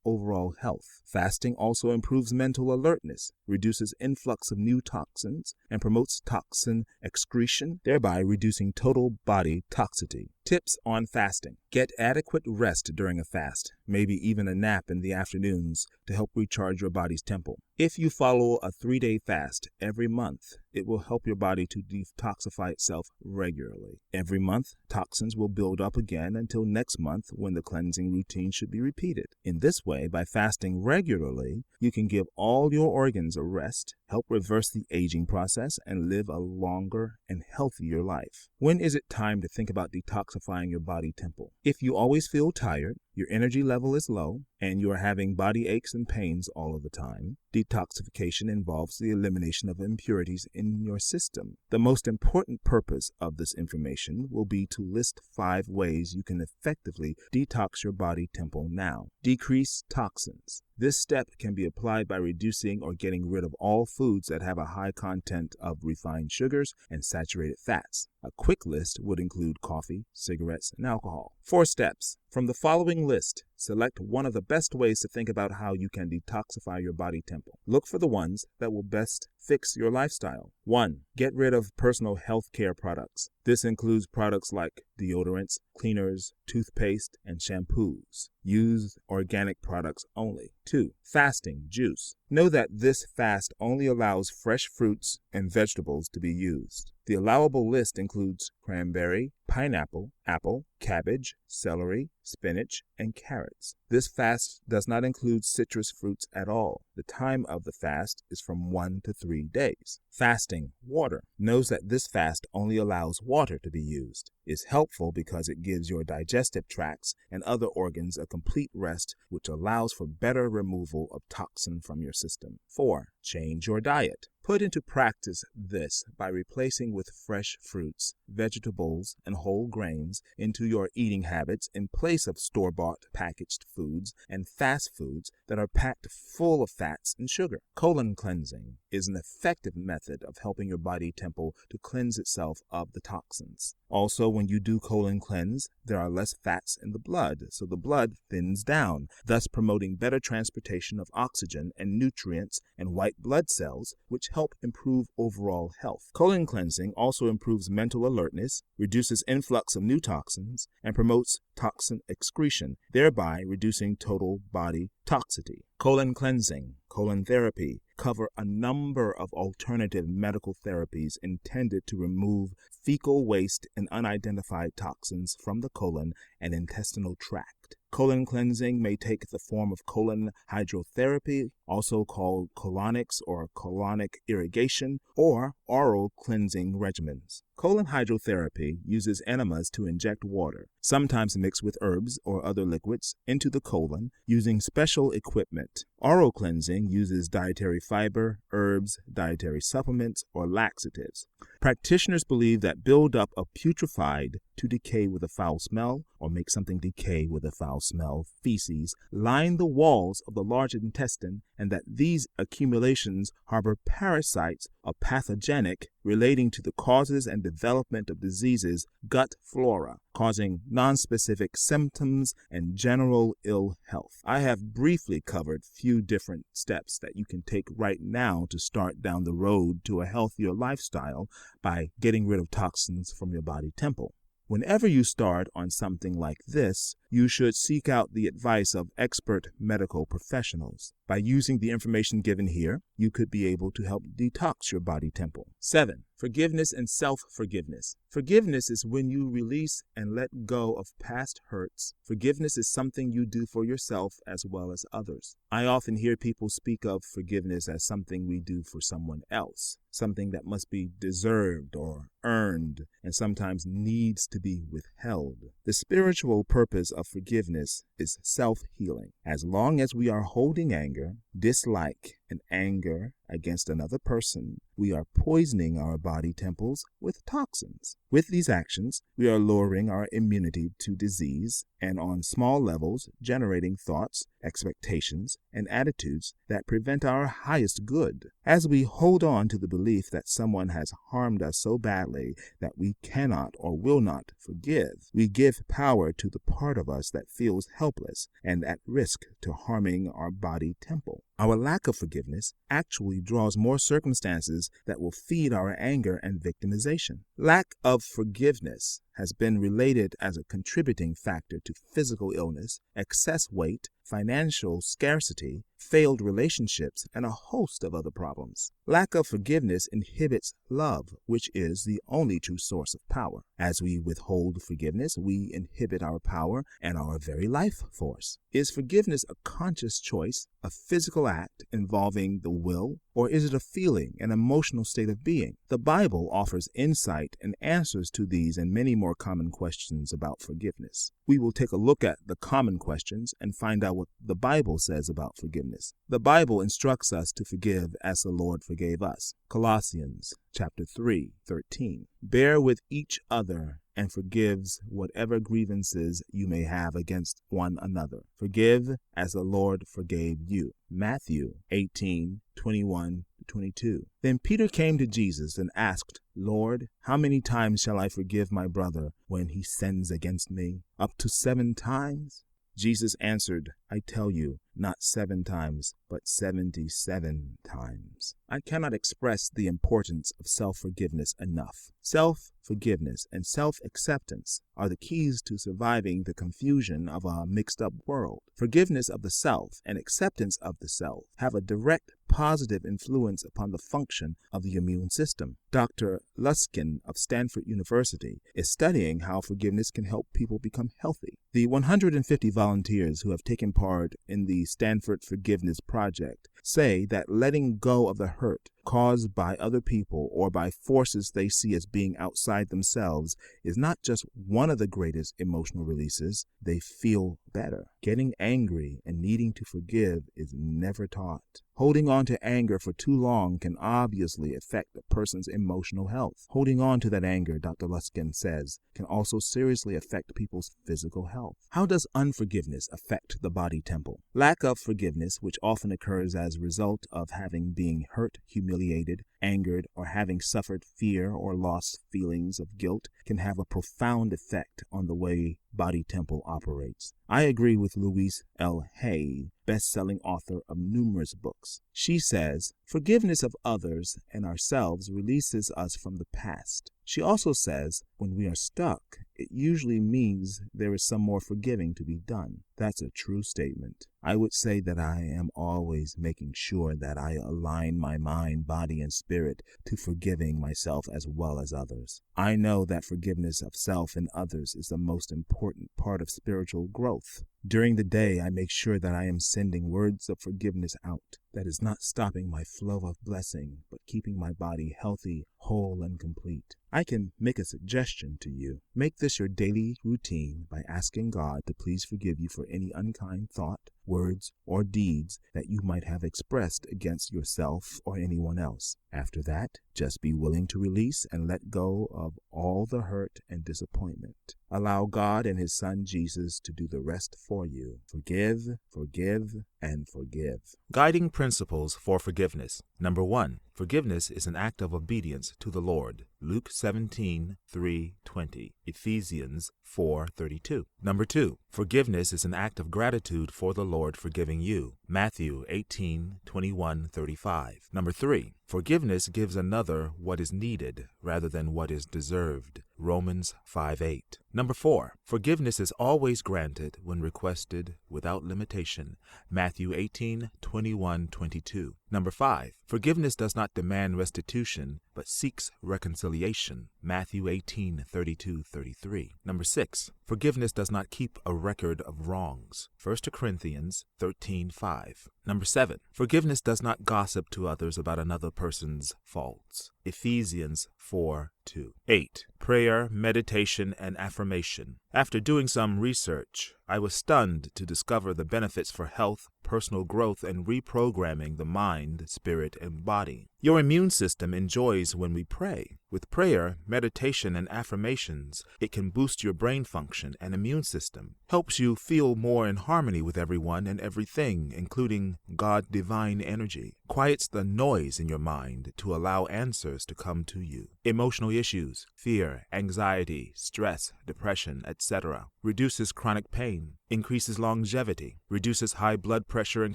overall health. Fasting also improves mental alertness, reduces influx of new toxins, and promotes toxin excretion, thereby reducing total body toxicity. Tips on fasting. Get adequate rest during a fast, maybe even a nap in the afternoons to help recharge your body's temple. If you follow a 3-day fast every month, it will help your body to detoxify itself regularly. Every month, toxins will build up again until next month when the cleansing routine should be repeated. In this way, by fasting regularly, you can give all your organs a rest, help reverse the aging process, and live a longer and healthier life. When is it time to think about detoxifying your body temple? If you always feel tired, your energy level is low, and you are having body aches and pains all of the time, detoxification involves the elimination of impurities in your system. The most important purpose of this information will be to list 5 ways you can effectively detox your body temple now. Decrease toxins. This step can be applied by reducing or getting rid of all foods that have a high content of refined sugars and saturated fats. A quick list would include coffee, cigarettes, and alcohol. 4 steps. From the following list, select one of the best ways to think about how you can detoxify your body temple. Look for the ones that will best fix your lifestyle. 1. Get rid of personal health care products. This includes products like deodorants, cleaners, toothpaste, and shampoos. Use organic products only. 2. Fasting juice. Know that this fast only allows fresh fruits and vegetables to be used. The allowable list includes cranberry, pineapple, apple, cabbage, celery, spinach, and carrots. This fast does not include citrus fruits at all. The time of the fast is from 1 to 3 days. Fasting water. Knows that this fast only allows water to be used. Is helpful because it gives your digestive tracts and other organs a complete rest, which allows for better removal of toxin from your system. 4. Change your diet. Put into practice this by replacing with fresh fruits, vegetables, and whole grains into your eating habits in place of store-bought packaged foods and fast foods that are packed full of fats and sugar. Colon cleansing is an effective method of helping your body temple to cleanse itself of the toxins. Also, when you do colon cleanse, there are less fats in the blood, so the blood thins down, thus promoting better transportation of oxygen and nutrients and white blood cells, which help improve overall health. Colon cleansing also improves mental alertness, reduces influx of new toxins, and promotes toxin excretion, thereby reducing total body toxicity. Colon cleansing, colon therapy cover a number of alternative medical therapies intended to remove fecal waste and unidentified toxins from the colon and intestinal tract. Colon cleansing may take the form of colon hydrotherapy, also called colonics or colonic irrigation, or oral cleansing regimens. Colon hydrotherapy uses enemas to inject water, sometimes mixed with herbs or other liquids, into the colon using special equipment. Oral cleansing uses dietary fiber, herbs, dietary supplements, or laxatives. Practitioners believe that buildup of putrefied to decay with a foul smell, or make something decay with a foul smell, feces, line the walls of the large intestine, and that these accumulations harbor parasites or pathogenic relating to the causes and development of diseases, gut flora, causing nonspecific symptoms and general ill health. I have briefly covered few different steps that you can take right now to start down the road to a healthier lifestyle by getting rid of toxins from your body temple. Whenever you start on something like this, you should seek out the advice of expert medical professionals. By using the information given here, you could be able to help detox your body temple. 7. Forgiveness and self-forgiveness. Forgiveness is when you release and let go of past hurts. Forgiveness is something you do for yourself as well as others. I often hear people speak of forgiveness as something we do for someone else, something that must be deserved or earned and sometimes needs to be withheld. The spiritual purpose of forgiveness is self-healing. As long as we are holding anger, dislike, and anger against another person, we are poisoning our body temples with toxins. With these actions, we are lowering our immunity to disease and on small levels generating thoughts, expectations, and attitudes that prevent our highest good. As we hold on to the belief that someone has harmed us so badly that we cannot or will not forgive, we give power to the part of us that feels helpless and at risk to harming our body temple. Our lack of forgiveness actually draws more circumstances that will feed our anger and victimization. Lack of forgiveness has been related as a contributing factor to physical illness, excess weight, financial scarcity, failed relationships, and a host of other problems. Lack of forgiveness inhibits love, which is the only true source of power. As we withhold forgiveness, we inhibit our power and our very life force. Is forgiveness a conscious choice, a physical act involving the will, or is it a feeling, an emotional state of being? The Bible offers insight and answers to these and many more common questions about forgiveness. We will take a look at the common questions and find out what the Bible says about forgiveness. The Bible instructs us to forgive as the Lord forgave us. Colossians chapter 3:13. Bear with each other and forgives whatever grievances you may have against one another. Forgive as the Lord forgave you. Matthew 18:21-22. Then Peter came to Jesus and asked, Lord, how many times shall I forgive my brother when he sins against me? Up to 7 times? Jesus answered, I tell you, not 7 times, but 77 times. I cannot express the importance of self-forgiveness enough. Self-forgiveness and self-acceptance are the keys to surviving the confusion of a mixed-up world. Forgiveness of the self and acceptance of the self have a direct positive influence upon the function of the immune system. Dr. Luskin of Stanford University is studying how forgiveness can help people become healthy. The 150 volunteers who have taken part in the Stanford Forgiveness Project say that letting go of the hurt caused by other people or by forces they see as being outside themselves is not just one of the greatest emotional releases. They feel better. Getting angry and needing to forgive is never taught. Holding on to anger for too long can obviously affect a person's emotional health. Holding on to that anger, Dr. Luskin says, can also seriously affect people's physical health. How does unforgiveness affect the body temple? Lack of forgiveness, which often occurs as a result of having been hurt, humiliated, angered, or having suffered fear or lost feelings of guilt, can have a profound effect on the way body temple operates. I agree with Louise L. Hay, best-selling author of numerous books. She says, forgiveness of others and ourselves releases us from the past. She also says, when we are stuck, it usually means there is some more forgiving to be done. That's a true statement. I would say that I am always making sure that I align my mind, body, and spirit to forgiving myself as well as others. I know that forgiveness of self and others is the most important part of spiritual growth. During the day, I make sure that I am sending words of forgiveness out. That is not stopping my flow of blessing, but keeping my body healthy, whole, and complete. I can make a suggestion to you. Make this your daily routine by asking God to please forgive you for any unkind thought, words, or deeds that you might have expressed against yourself or anyone else. After that, just be willing to release and let go of all the hurt and disappointment. Allow God and His Son Jesus to do the rest for you. Forgive, forgive, and forgive. Guiding principles for forgiveness. Number 1. Forgiveness is an act of obedience to the Lord. Luke 17:3-20. Ephesians 4:32. Number 2. Forgiveness is an act of gratitude for the Lord forgiving you. Matthew 18:21-35. Number 3. Forgiveness gives another what is needed rather than what is deserved. Romans 5:8. Number 4. Forgiveness is always granted when requested without limitation. Matthew 18:21-22. Number 5, forgiveness does not demand restitution, but seeks reconciliation. Matthew 18:32-33. Number 6, forgiveness does not keep a record of wrongs. 1 Corinthians 13:5. Number 7, forgiveness does not gossip to others about another person's faults. Ephesians 4:2. 8, prayer, meditation, and affirmation. After doing some research, I was stunned to discover the benefits for health, personal growth, and reprogramming the mind, spirit, and body. Your immune system enjoys when we pray. With prayer, meditation, and affirmations, it can boost your brain function and immune system, helps you feel more in harmony with everyone and everything, including God's divine energy, quiets the noise in your mind to allow answers to come to you. Emotional issues, fear, anxiety, stress, depression, etc., reduces chronic pain, increases longevity, reduces high blood pressure and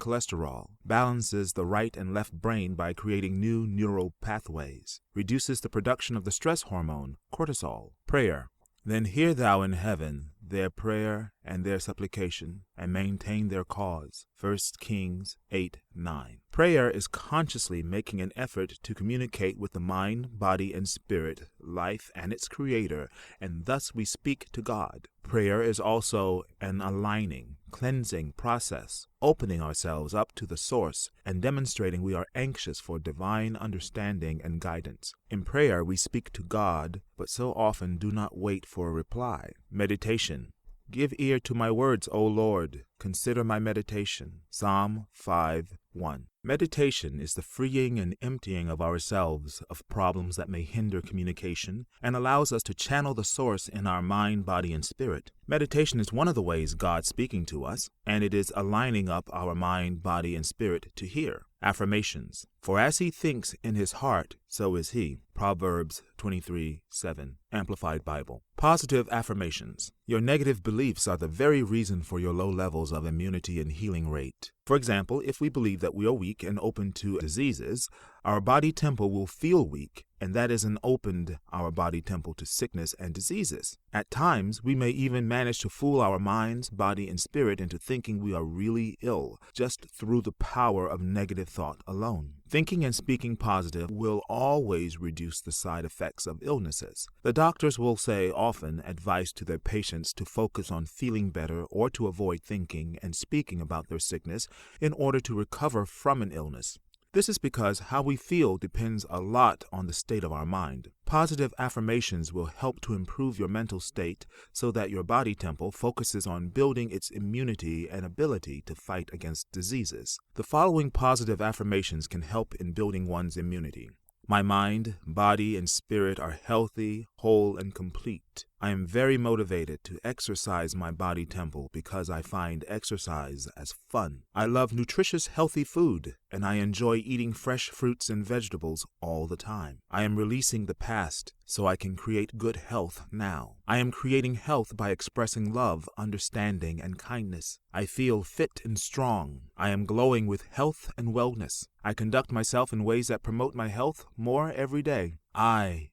cholesterol, balances the right and left brain by creating new neural pathways, reduces the production of the stress hormone, cortisol. Prayer. Then hear thou in heaven their prayer and their supplication, and maintain their cause. 1 Kings 8:9. Prayer is consciously making an effort to communicate with the mind, body, and spirit, life, and its creator, and thus we speak to God. Prayer is also an aligning, cleansing process, opening ourselves up to the source and demonstrating we are anxious for divine understanding and guidance. In prayer, we speak to God, but so often do not wait for a reply. Meditation. Give ear to my words, O Lord. Consider my meditation. Psalm 5:1. Meditation is the freeing and emptying of ourselves of problems that may hinder communication and allows us to channel the source in our mind, body, and spirit. Meditation is one of the ways God's speaking to us, and it is aligning up our mind, body, and spirit to hear. Affirmations. For as he thinks in his heart, so is he. Proverbs 23:7. Amplified Bible. Positive affirmations. Your negative beliefs are the very reason for your low levels of immunity and healing rate. For example, if we believe that we are weak and open to diseases, our body temple will feel weak, and that isn't opened our body temple to sickness and diseases. At times, we may even manage to fool our minds, body, and spirit into thinking we are really ill, just through the power of negative thought alone. Thinking and speaking positive will always reduce the side effects of illnesses. The doctors will say often advice to their patients to focus on feeling better or to avoid thinking and speaking about their sickness in order to recover from an illness. This is because how we feel depends a lot on the state of our mind. Positive affirmations will help to improve your mental state so that your body temple focuses on building its immunity and ability to fight against diseases. The following positive affirmations can help in building one's immunity. My mind, body, and spirit are healthy, whole, and complete. I am very motivated to exercise my body temple because I find exercise as fun. I love nutritious, healthy food, and I enjoy eating fresh fruits and vegetables all the time. I am releasing the past so I can create good health now. I am creating health by expressing love, understanding, and kindness. I feel fit and strong. I am glowing with health and wellness. I conduct myself in ways that promote my health more every day.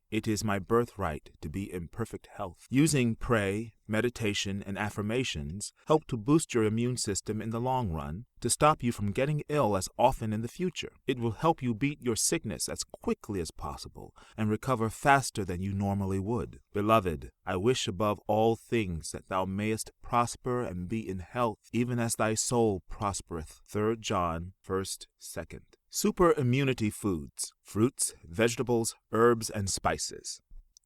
It is my birthright to be in perfect health. Using pray, meditation, and affirmations help to boost your immune system in the long run to stop you from getting ill as often in the future. It will help you beat your sickness as quickly as possible and recover faster than you normally would. Beloved, I wish above all things that thou mayest prosper and be in health, even as thy soul prospereth. 3 John 1:2. Super immunity foods: fruits, vegetables, herbs, and spices.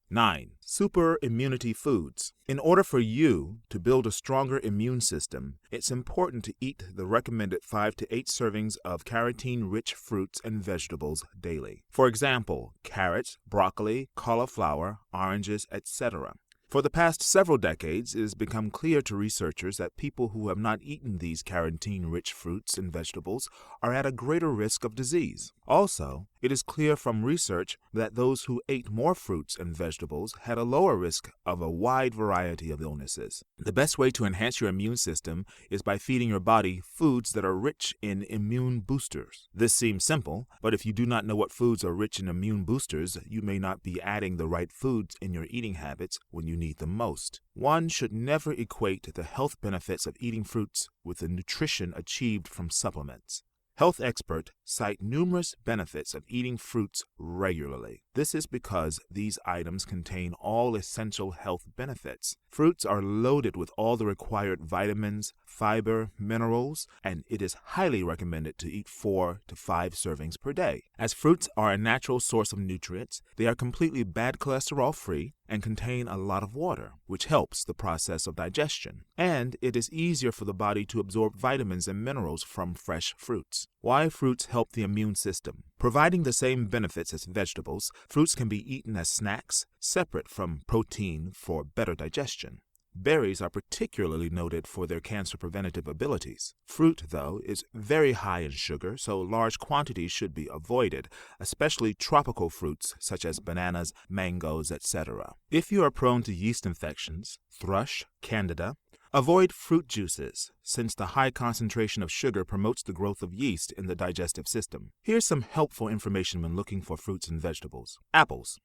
9. Super immunity foods. In order for you to build a stronger immune system, it's important to eat the recommended 5 to 8 servings of carotene-rich fruits and vegetables daily. For example, carrots, broccoli, cauliflower, oranges, etc. For the past several decades, it has become clear to researchers that people who have not eaten these carotene-rich fruits and vegetables are at a greater risk of disease. Also, it is clear from research that those who ate more fruits and vegetables had a lower risk of a wide variety of illnesses. The best way to enhance your immune system is by feeding your body foods that are rich in immune boosters. This seems simple, but if you do not know what foods are rich in immune boosters, you may not be adding the right foods in your eating habits when you need them most. One should never equate the health benefits of eating fruits with the nutrition achieved from supplements. Health expert cite numerous benefits of eating fruits regularly. This is because these items contain all essential health benefits. Fruits are loaded with all the required vitamins, fiber, minerals, and it is highly recommended to eat 4 to 5 servings per day. As fruits are a natural source of nutrients, they are completely bad cholesterol free and contain a lot of water, which helps the process of digestion. And it is easier for the body to absorb vitamins and minerals from fresh fruits. Why fruits help the immune system? Providing the same benefits as vegetables, fruits can be eaten as snacks, separate from protein for better digestion. Berries are particularly noted for their cancer preventative abilities. Fruit, though, is very high in sugar, so large quantities should be avoided, especially tropical fruits such as bananas, mangoes, etc. If you are prone to yeast infections, thrush, candida, avoid fruit juices, since the high concentration of sugar promotes the growth of yeast in the digestive system. Here's some helpful information when looking for fruits and vegetables. Apples.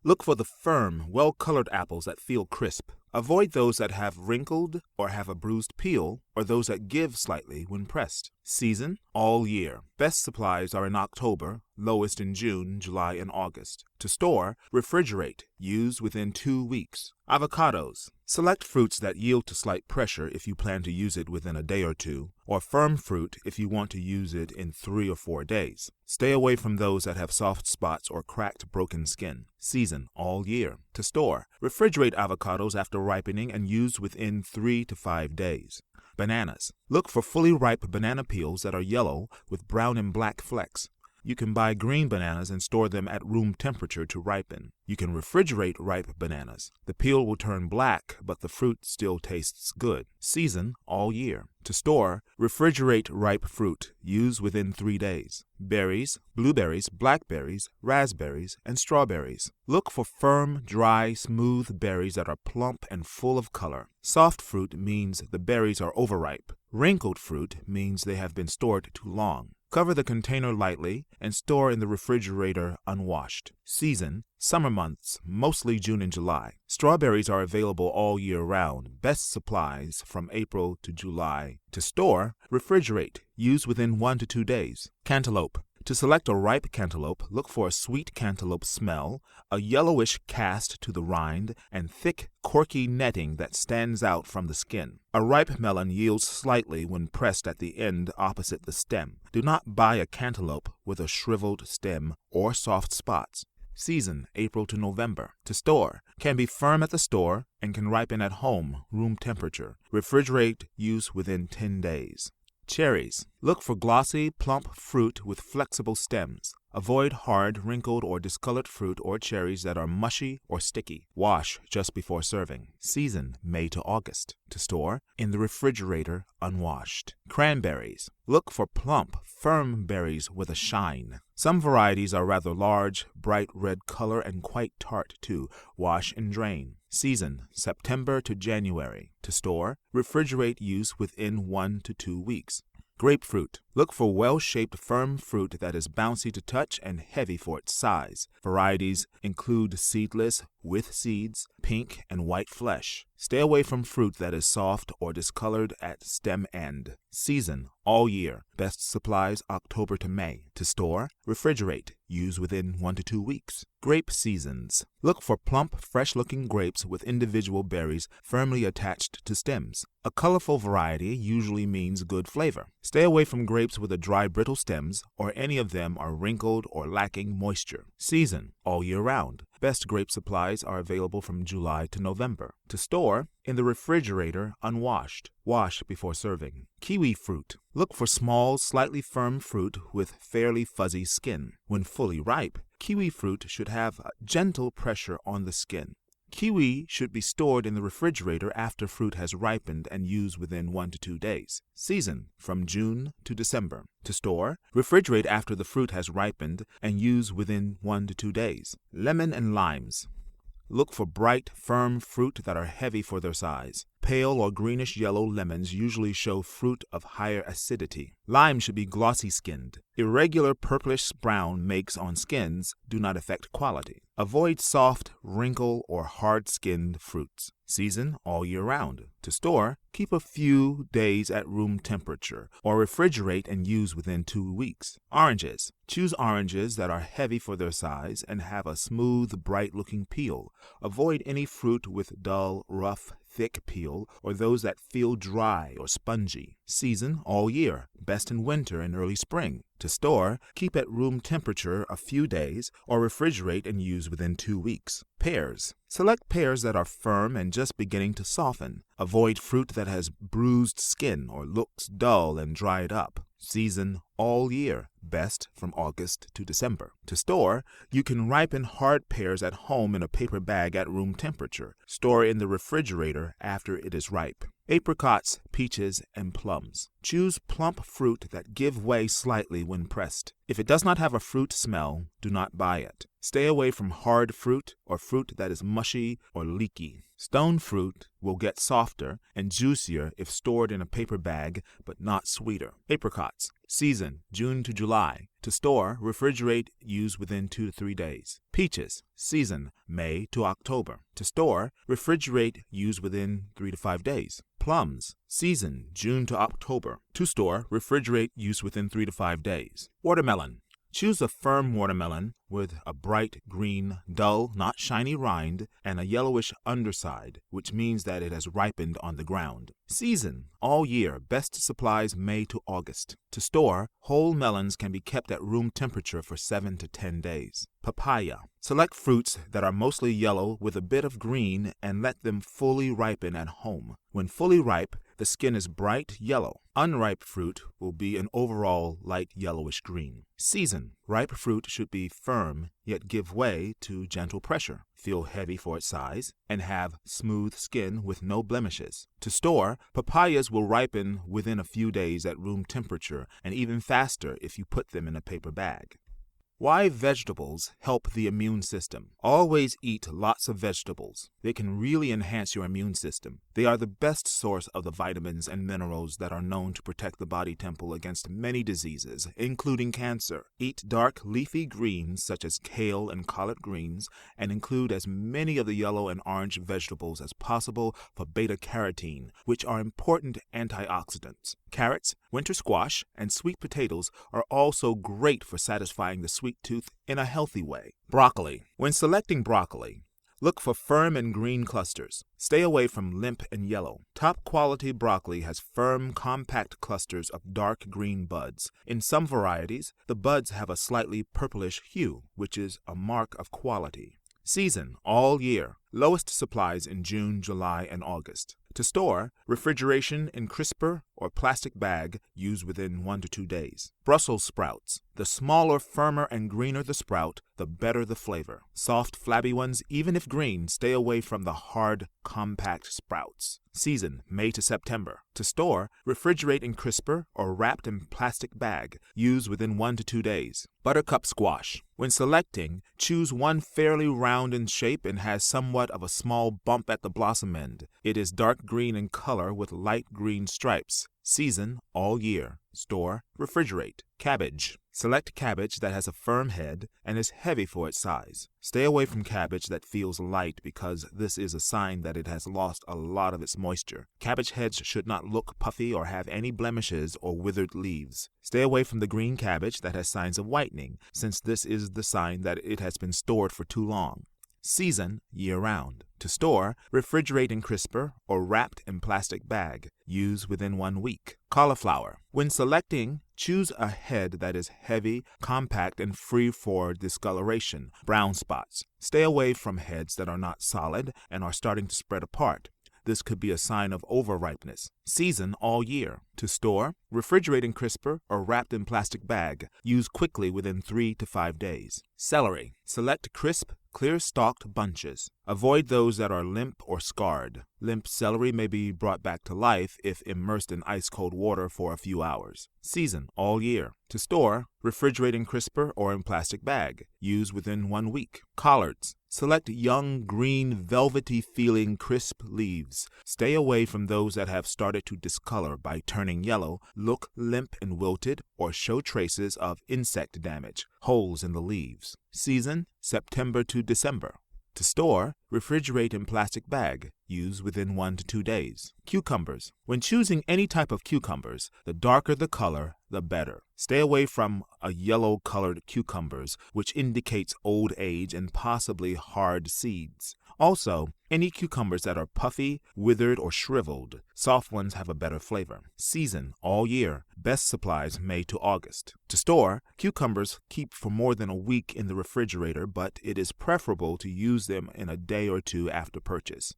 Look for the firm, well-colored apples that feel crisp. Avoid those that have wrinkled or have a bruised peel, or those that give slightly when pressed. Season, all year. Best supplies are in October, lowest in June, July, and August. To store, refrigerate. Use within 2 weeks. Avocados. Select fruits that yield to slight pressure if you plan to use it within a day or two, or firm fruit if you want to use it in 3 or 4 days. Stay away from those that have soft spots or cracked, broken skin. Season, all year. To store, refrigerate avocados after ripening and use within 3 to 5 days. Bananas. Look for fully ripe banana peels that are yellow with brown and black flecks. You can buy green bananas and store them at room temperature to ripen. You can refrigerate ripe bananas. The peel will turn black, but the fruit still tastes good. Season, all year. To store, refrigerate ripe fruit. Use within 3 days. Berries, blueberries, blackberries, raspberries, and strawberries. Look for firm, dry, smooth berries that are plump and full of color. Soft fruit means the berries are overripe. Wrinkled fruit means they have been stored too long. Cover the container lightly and store in the refrigerator unwashed. Season, summer months, mostly June and July. Strawberries are available all year round. Best supplies from April to July. To store, refrigerate. Use within 1 to 2 days. Cantaloupe. To select a ripe cantaloupe, look for a sweet cantaloupe smell, a yellowish cast to the rind, and thick, corky netting that stands out from the skin. A ripe melon yields slightly when pressed at the end opposite the stem. Do not buy a cantaloupe with a shriveled stem or soft spots. Season, April to November. To store, can be firm at the store and can ripen at home, room temperature. Refrigerate use within 10 days. Cherries. Look for glossy, plump fruit with flexible stems. Avoid hard, wrinkled, or discolored fruit or cherries that are mushy or sticky. Wash just before serving. Season, May to August. To store, in the refrigerator, unwashed. Cranberries. Look for plump, firm berries with a shine. Some varieties are rather large, bright red color, and quite tart too. Wash and drain. Season, September to January. To store, refrigerate use within 1 to 2 weeks. Grapefruit. Look for well-shaped, firm fruit that is bouncy to touch and heavy for its size. Varieties include seedless, with seeds, pink, and white flesh. Stay away from fruit that is soft or discolored at stem end. Season, all year. Best supplies October to May. To store, refrigerate. Use within 1 to 2 weeks. Grape seasons. Look for plump, fresh-looking grapes with individual berries firmly attached to stems. A colorful variety usually means good flavor. Stay away from grapes with a dry, brittle stems, or any of them are wrinkled or lacking moisture. Season, all year round. Best grape supplies are available from July to November. To store, in the refrigerator, unwashed. Wash before serving. Kiwi fruit. Look for small, slightly firm fruit with fairly fuzzy skin. When fully ripe, kiwi fruit should have a gentle pressure on the skin. Kiwi should be stored in the refrigerator after fruit has ripened and used within 1 to 2 days. Season, from June to December. To store, refrigerate after the fruit has ripened and use within 1 to 2 days. Lemon and limes. Look for bright, firm fruit that are heavy for their size. Pale or greenish-yellow lemons usually show fruit of higher acidity. Lime should be glossy-skinned. Irregular purplish-brown makes on skins do not affect quality. Avoid soft, wrinkle, or hard-skinned fruits. Season all year round. To store, keep a few days at room temperature or refrigerate and use within 2 weeks. Oranges. Choose oranges that are heavy for their size and have a smooth, bright-looking peel. Avoid any fruit with dull, rough, thick peel or those that feel dry or spongy. Season all year, best in winter and early spring. To store, keep at room temperature a few days or refrigerate and use within 2 weeks. Pears. Select pears that are firm and just beginning to soften. Avoid fruit that has bruised skin or looks dull and dried up. Season all year, best from August to December. To store, you can ripen hard pears at home in a paper bag at room temperature. Store in the refrigerator after it is ripe. Apricots, peaches, and plums. Choose plump fruit that give way slightly when pressed. If it does not have a fruit smell, do not buy it. Stay away from hard fruit or fruit that is mushy or leaky. Stone fruit will get softer and juicier if stored in a paper bag, but not sweeter. Apricots. Season June to July. To store, refrigerate, use within 2 to 3 days. Peaches. Season May to October. To store, refrigerate, use within 3 to 5 days. Plums. Season June to October. To store, refrigerate, use within 3 to 5 days. Watermelon. Choose a firm watermelon with a bright green, dull, not shiny rind and a yellowish underside, which means that it has ripened on the ground. Season all year, best supplies May to August. To store, whole melons can be kept at room temperature for 7 to 10 days. Papaya. Select fruits that are mostly yellow with a bit of green and let them fully ripen at home. When fully ripe, the skin is bright yellow. Unripe fruit will be an overall light yellowish green. Season. Ripe fruit should be firm, yet give way to gentle pressure, feel heavy for its size, and have smooth skin with no blemishes. To store, papayas will ripen within a few days at room temperature and even faster if you put them in a paper bag. Why vegetables help the immune system. Always eat lots of vegetables. They can really enhance your immune system. They are the best source of the vitamins and minerals that are known to protect the body temple against many diseases, including cancer. Eat dark leafy greens such as kale and collard greens, and include as many of the yellow and orange vegetables as possible for beta-carotene, which are important antioxidants. Carrots, winter squash, and sweet potatoes are also great for satisfying the sweet tooth in a healthy way. Broccoli. When selecting broccoli, look for firm and green clusters. Stay away from limp and yellow. Top quality broccoli has firm, compact clusters of dark green buds. In some varieties, the buds have a slightly purplish hue, which is a mark of quality. Season all year. Lowest supplies in June, July, and August. To store, refrigeration in crisper or plastic bag, use within 1 to 2 days. Brussels sprouts. The smaller, firmer, and greener the sprout, the better the flavor. Soft, flabby ones, even if green, stay away from the hard, compact sprouts. Season May to September. To store, refrigerate in crisper or wrapped in plastic bag. Use within 1 to 2 days. Buttercup squash. When selecting, choose one fairly round in shape and has somewhat of a small bump at the blossom end. It is dark green in color with light green stripes. Season all year. Store, refrigerate. Cabbage. Select cabbage that has a firm head and is heavy for its size. Stay away from cabbage that feels light because this is a sign that it has lost a lot of its moisture. Cabbage heads should not look puffy or have any blemishes or withered leaves. Stay away from the green cabbage that has signs of whitening, since this is the sign that it has been stored for too long. Season year-round. To store, refrigerate in crisper or wrapped in plastic bag. Use within 1 week. Cauliflower. When selecting, choose a head that is heavy, compact, and free for discoloration, brown spots. Stay away from heads that are not solid and are starting to spread apart. This could be a sign of overripeness. Season all year. To store, refrigerate in crisper or wrapped in plastic bag. Use quickly within 3 to 5 days. Celery. Select crisp, clear-stalked bunches. Avoid those that are limp or scarred. Limp celery may be brought back to life if immersed in ice-cold water for a few hours. Season all year. To store, refrigerate in crisper or in plastic bag. Use within 1 week. Collards. Select young, green, velvety-feeling, crisp leaves. Stay away from those that have started to discolor by turning yellow, look limp and wilted, or show traces of insect damage, holes in the leaves. Season September to December. To store, refrigerate in plastic bag. Use within 1 to 2 days. Cucumbers. When choosing any type of cucumbers, the darker the color, the better. Stay away from yellow-colored cucumbers, which indicates old age and possibly hard seeds. Also, any cucumbers that are puffy, withered, or shriveled. Soft ones have a better flavor. Season all year. Best supplies May to August. To store, cucumbers keep for more than a week in the refrigerator, but it is preferable to use them in a day or two after purchase.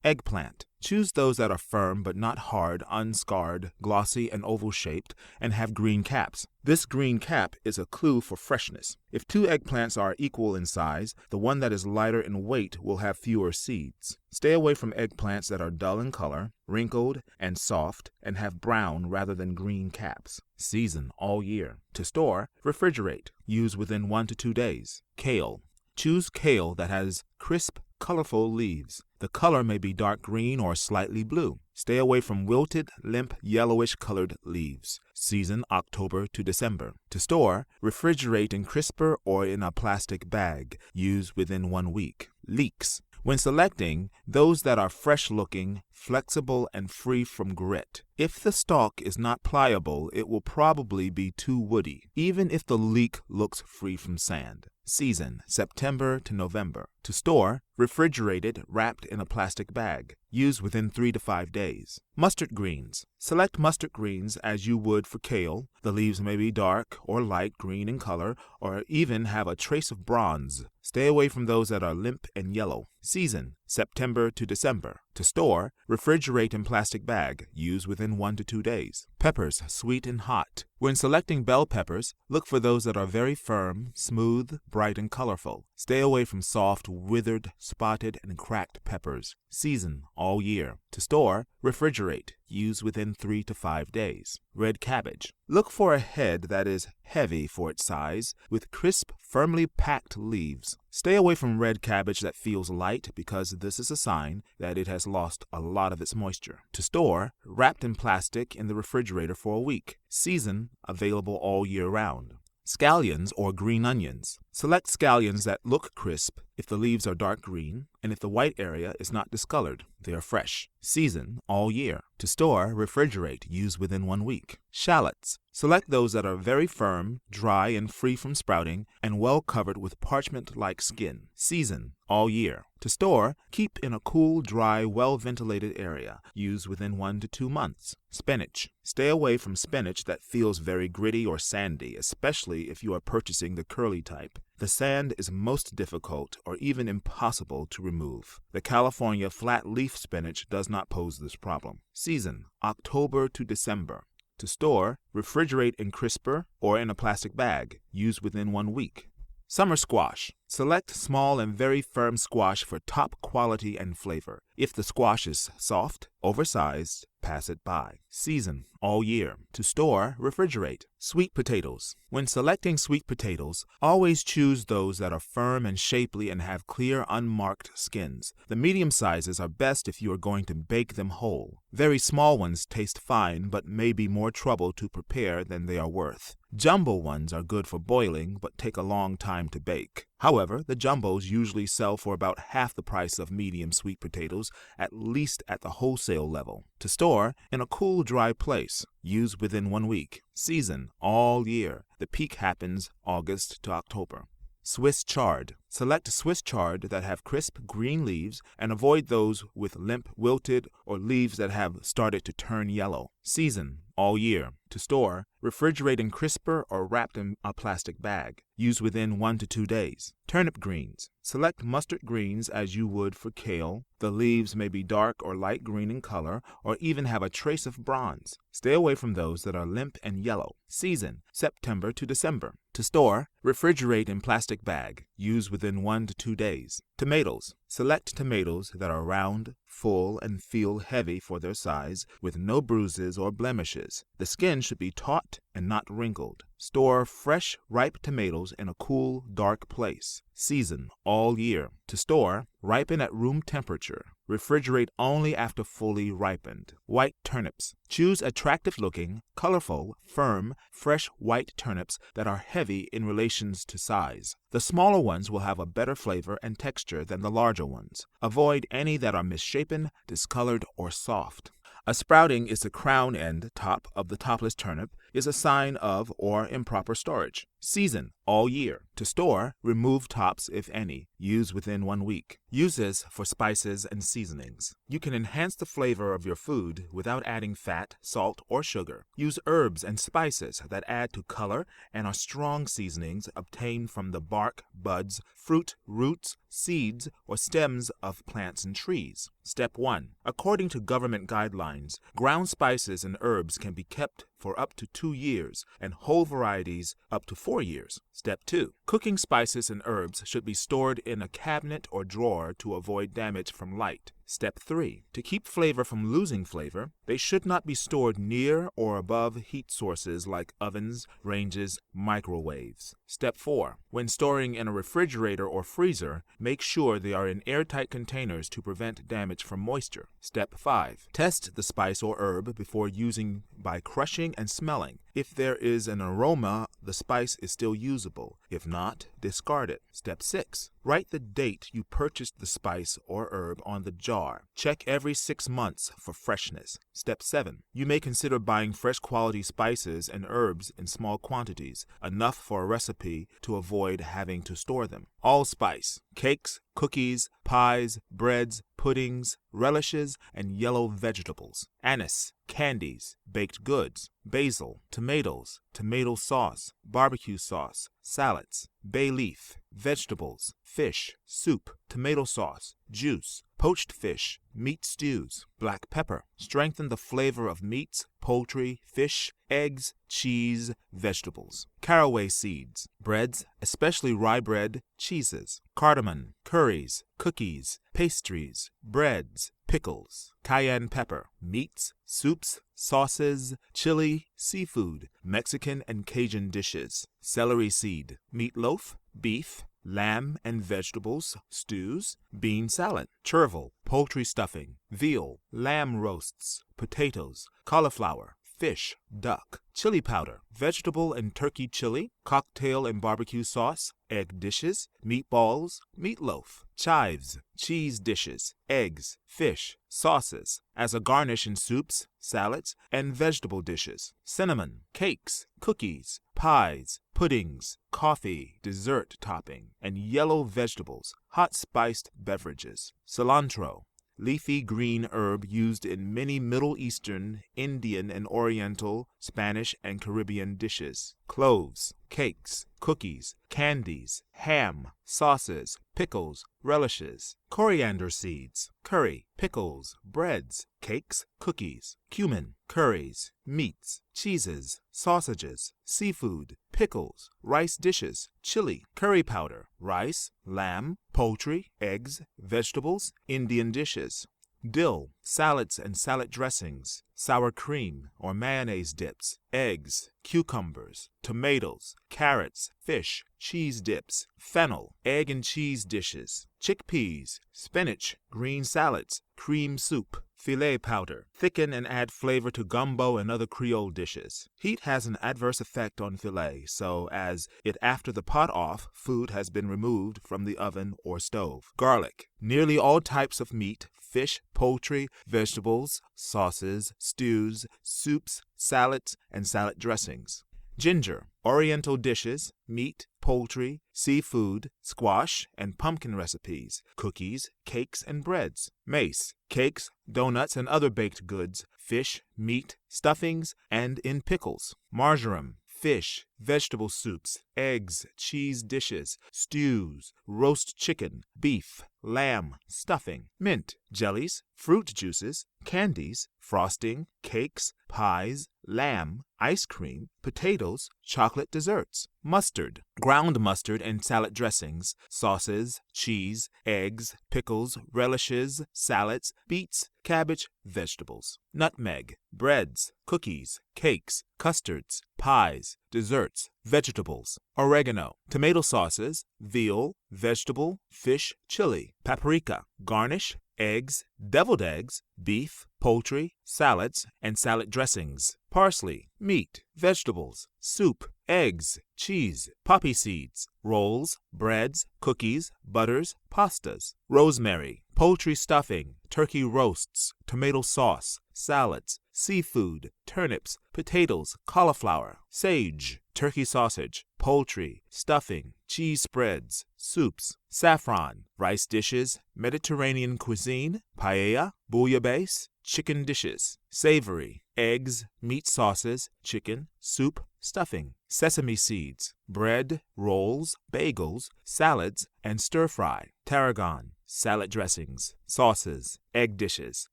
Eggplant. Choose those that are firm but not hard, unscarred, glossy, and oval-shaped, and have green caps. This green cap is a clue for freshness. If 2 eggplants are equal in size, the one that is lighter in weight will have fewer seeds. Stay away from eggplants that are dull in color, wrinkled, and soft, and have brown rather than green caps. Season all year. To store, refrigerate. Use within 1 to 2 days. Kale. Choose kale that has crisp, colorful leaves. The color may be dark green or slightly blue. Stay away from wilted, limp, yellowish-colored leaves. Season October to December. To store, refrigerate in crisper or in a plastic bag. Use within 1 week. Leeks. When selecting, those that are fresh-looking, flexible, and free from grit. If the stalk is not pliable, it will probably be too woody, even if the leek looks free from sand. Season September to November. To store, refrigerated, wrapped in a plastic bag. Use within 3 to 5 days. Mustard greens. Select mustard greens as you would for kale. The leaves may be dark or light green in color, or even have a trace of bronze. Stay away from those that are limp and yellow. Season September to December. To store, refrigerate in plastic bag. Use within 1 to 2 days. Peppers, sweet and hot. When selecting bell peppers, look for those that are very firm, smooth, bright, and colorful. Stay away from soft, withered, spotted, and cracked peppers. Season all year. To store, refrigerate. Use within 3 to 5 days. Red cabbage. Look for a head that is heavy for its size, with crisp, firmly packed leaves. Stay away from red cabbage that feels light, because this is a sign that it has lost a lot of its moisture. To store, wrapped in plastic in the refrigerator for a week. Season available all year round. Scallions or green onions. Select scallions that look crisp if the leaves are dark green, and if the white area is not discolored. They are fresh. Season all year. To store, refrigerate. Use within 1 week. Shallots. Select those that are very firm, dry, and free from sprouting, and well covered with parchment-like skin. Season all year. To store, keep in a cool, dry, well-ventilated area. Use within 1 to 2 months. Spinach. Stay away from spinach that feels very gritty or sandy, especially if you are purchasing the curly type. The sand is most difficult or even impossible to remove. The California flat leaf spinach does not pose this problem. Season October to December. To store, refrigerate in crisper or in a plastic bag. Use within 1 week. Summer squash. Select small and very firm squash for top quality and flavor. If the squash is soft, oversized, pass it by. Season all year. To store, refrigerate. Sweet potatoes. When selecting sweet potatoes, always choose those that are firm and shapely and have clear, unmarked skins. The medium sizes are best if you are going to bake them whole. Very small ones taste fine, but may be more trouble to prepare than they are worth. Jumbo ones are good for boiling, but take a long time to bake. However, the jumbos usually sell for about half the price of medium sweet potatoes, at least at the wholesale level. To store, in a cool, dry place. Use within 1 week. Season all year. The peak happens August to October. Swiss chard. Select Swiss chard that have crisp green leaves and avoid those with limp, wilted, or leaves that have started to turn yellow. Season all year. To store, refrigerate in crisper or wrapped in a plastic bag. Use within 1 to 2 days. Turnip greens. Select mustard greens as you would for kale. The leaves may be dark or light green in color or even have a trace of bronze. Stay away from those that are limp and yellow. Season September to December. To store, refrigerate in plastic bag. Use within 1 to 2 days. Tomatoes. Select tomatoes that are round, full, and feel heavy for their size, with no bruises or blemishes. The skin should be taut and not wrinkled. Store fresh, ripe tomatoes in a cool, dark place. Season all year. To store, ripen at room temperature. Refrigerate only after fully ripened. White turnips. Choose attractive-looking, colorful, firm, fresh white turnips that are heavy in relations to size. The smaller ones will have a better flavor and texture than the larger ones. Avoid any that are misshapen, discolored, or soft. A sprouting is the crown end top of the topless turnip is a sign of or improper storage. Season all year. To store, remove tops if any. Use within 1 week. Use this for spices and seasonings. You can enhance the flavor of your food without adding fat, salt, or sugar. Use herbs and spices that add to color and are strong seasonings obtained from the bark, buds, fruit, roots, seeds, or stems of plants and trees. Step 1. According to government guidelines, ground spices and herbs can be kept for up to 2 years and whole varieties up to 4 years. Step 2. Cooking spices and herbs should be stored in a cabinet or drawer to avoid damage from light. Step 3. To keep flavor from losing flavor, they should not be stored near or above heat sources like ovens, ranges, microwaves. Step 4. When storing in a refrigerator or freezer, make sure they are in airtight containers to prevent damage from moisture. Step 5. Test the spice or herb before using by crushing and smelling. If there is an aroma, the spice is still usable. If not, discard it. Step 6. Write the date you purchased the spice or herb on the jar. Check every 6 months for freshness. Step 7. You may consider buying fresh quality spices and herbs in small quantities, enough for a recipe to avoid having to store them. Allspice, cakes, cookies, pies, breads, puddings, relishes, and yellow vegetables. Anise, candies, baked goods. Basil, tomatoes, tomato sauce, barbecue sauce, salads. Bay leaf, vegetables, fish, soup, tomato sauce, juice, poached fish, meat stews. Black pepper, strengthen the flavor of meats, poultry, fish, eggs, cheese, vegetables. Caraway seeds, breads, especially rye bread, cheeses. Cardamom, curries, cookies, pastries, breads, pickles. Cayenne pepper, meats, soups, sauces, chili, seafood, Mexican and Cajun dishes. Celery seed, meatloaf, beef, lamb and vegetables, stews, bean salad. Chervil, poultry stuffing. Veal, lamb roasts, potatoes, cauliflower, fish, duck. Chili powder, vegetable and turkey chili, cocktail and barbecue sauce, egg dishes, meatballs, meatloaf. Chives, cheese dishes, eggs, fish, sauces, as a garnish in soups, salads, and vegetable dishes. Cinnamon, cakes, cookies, pies, puddings, coffee, dessert topping, and yellow vegetables, hot spiced beverages. Cilantro, leafy green herb used in many Middle Eastern, Indian, and Oriental, Spanish, and Caribbean dishes. Cloves, cakes, cookies, candies, ham, sauces, pickles, relishes. Coriander seeds, curry, pickles, breads, cakes, cookies. Cumin, curries, meats, cheeses, sausages, seafood, pickles, rice dishes, chili, curry powder, rice, lamb, poultry, eggs, vegetables, Indian dishes. Dill, salads and salad dressings, sour cream or mayonnaise dips, eggs, cucumbers, tomatoes, carrots, fish, cheese dips. Fennel, egg and cheese dishes. Chickpeas, spinach, green salads, cream soup. Filet powder, thicken and add flavor to gumbo and other Creole dishes. Heat has an adverse effect on filet, so as it after the pot off, food has been removed from the oven or stove. Garlic, nearly all types of meat, fish, poultry, vegetables, sauces, stews, soups, salads, and salad dressings. Ginger, Oriental dishes, meat, poultry, seafood, squash, and pumpkin recipes, cookies, cakes, and breads. Mace, cakes, donuts, and other baked goods, fish, meat, stuffings, and in pickles. Marjoram, fish, vegetable soups, eggs, cheese dishes, stews, roast chicken, beef, lamb, stuffing. Mint, jellies, fruit juices, candies, frosting, cakes, pies, lamb, ice cream, potatoes, chocolate desserts. Mustard, ground mustard and salad dressings, sauces, cheese, eggs, pickles, relishes, salads, beets, cabbage, vegetables. Nutmeg, breads, cookies, cakes, custards, pies, desserts, vegetables. Oregano, tomato sauces, veal, vegetable, fish, chili. Paprika, garnish, eggs, deviled eggs, beef, poultry, salads, and salad dressings. Parsley, meat, vegetables, soup, eggs, cheese, poppy seeds, rolls, breads, cookies, butters, pastas. Rosemary, poultry stuffing, turkey roasts, tomato sauce, salads, seafood, turnips, potatoes, cauliflower. Sage, turkey sausage, poultry, stuffing, cheese spreads, soups. Saffron, rice dishes, Mediterranean cuisine, paella, bouillabaisse, chicken dishes. Savory, eggs, meat sauces, chicken, soup, stuffing. Sesame seeds, bread, rolls, bagels, salads, and stir-fry. Tarragon, salad dressings, sauces, egg dishes,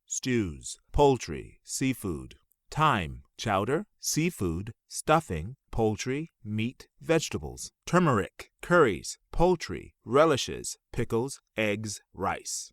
stews, poultry, seafood. Thyme, chowder, seafood, stuffing, poultry, meat, vegetables. Turmeric, curries, poultry, relishes, pickles, eggs, rice.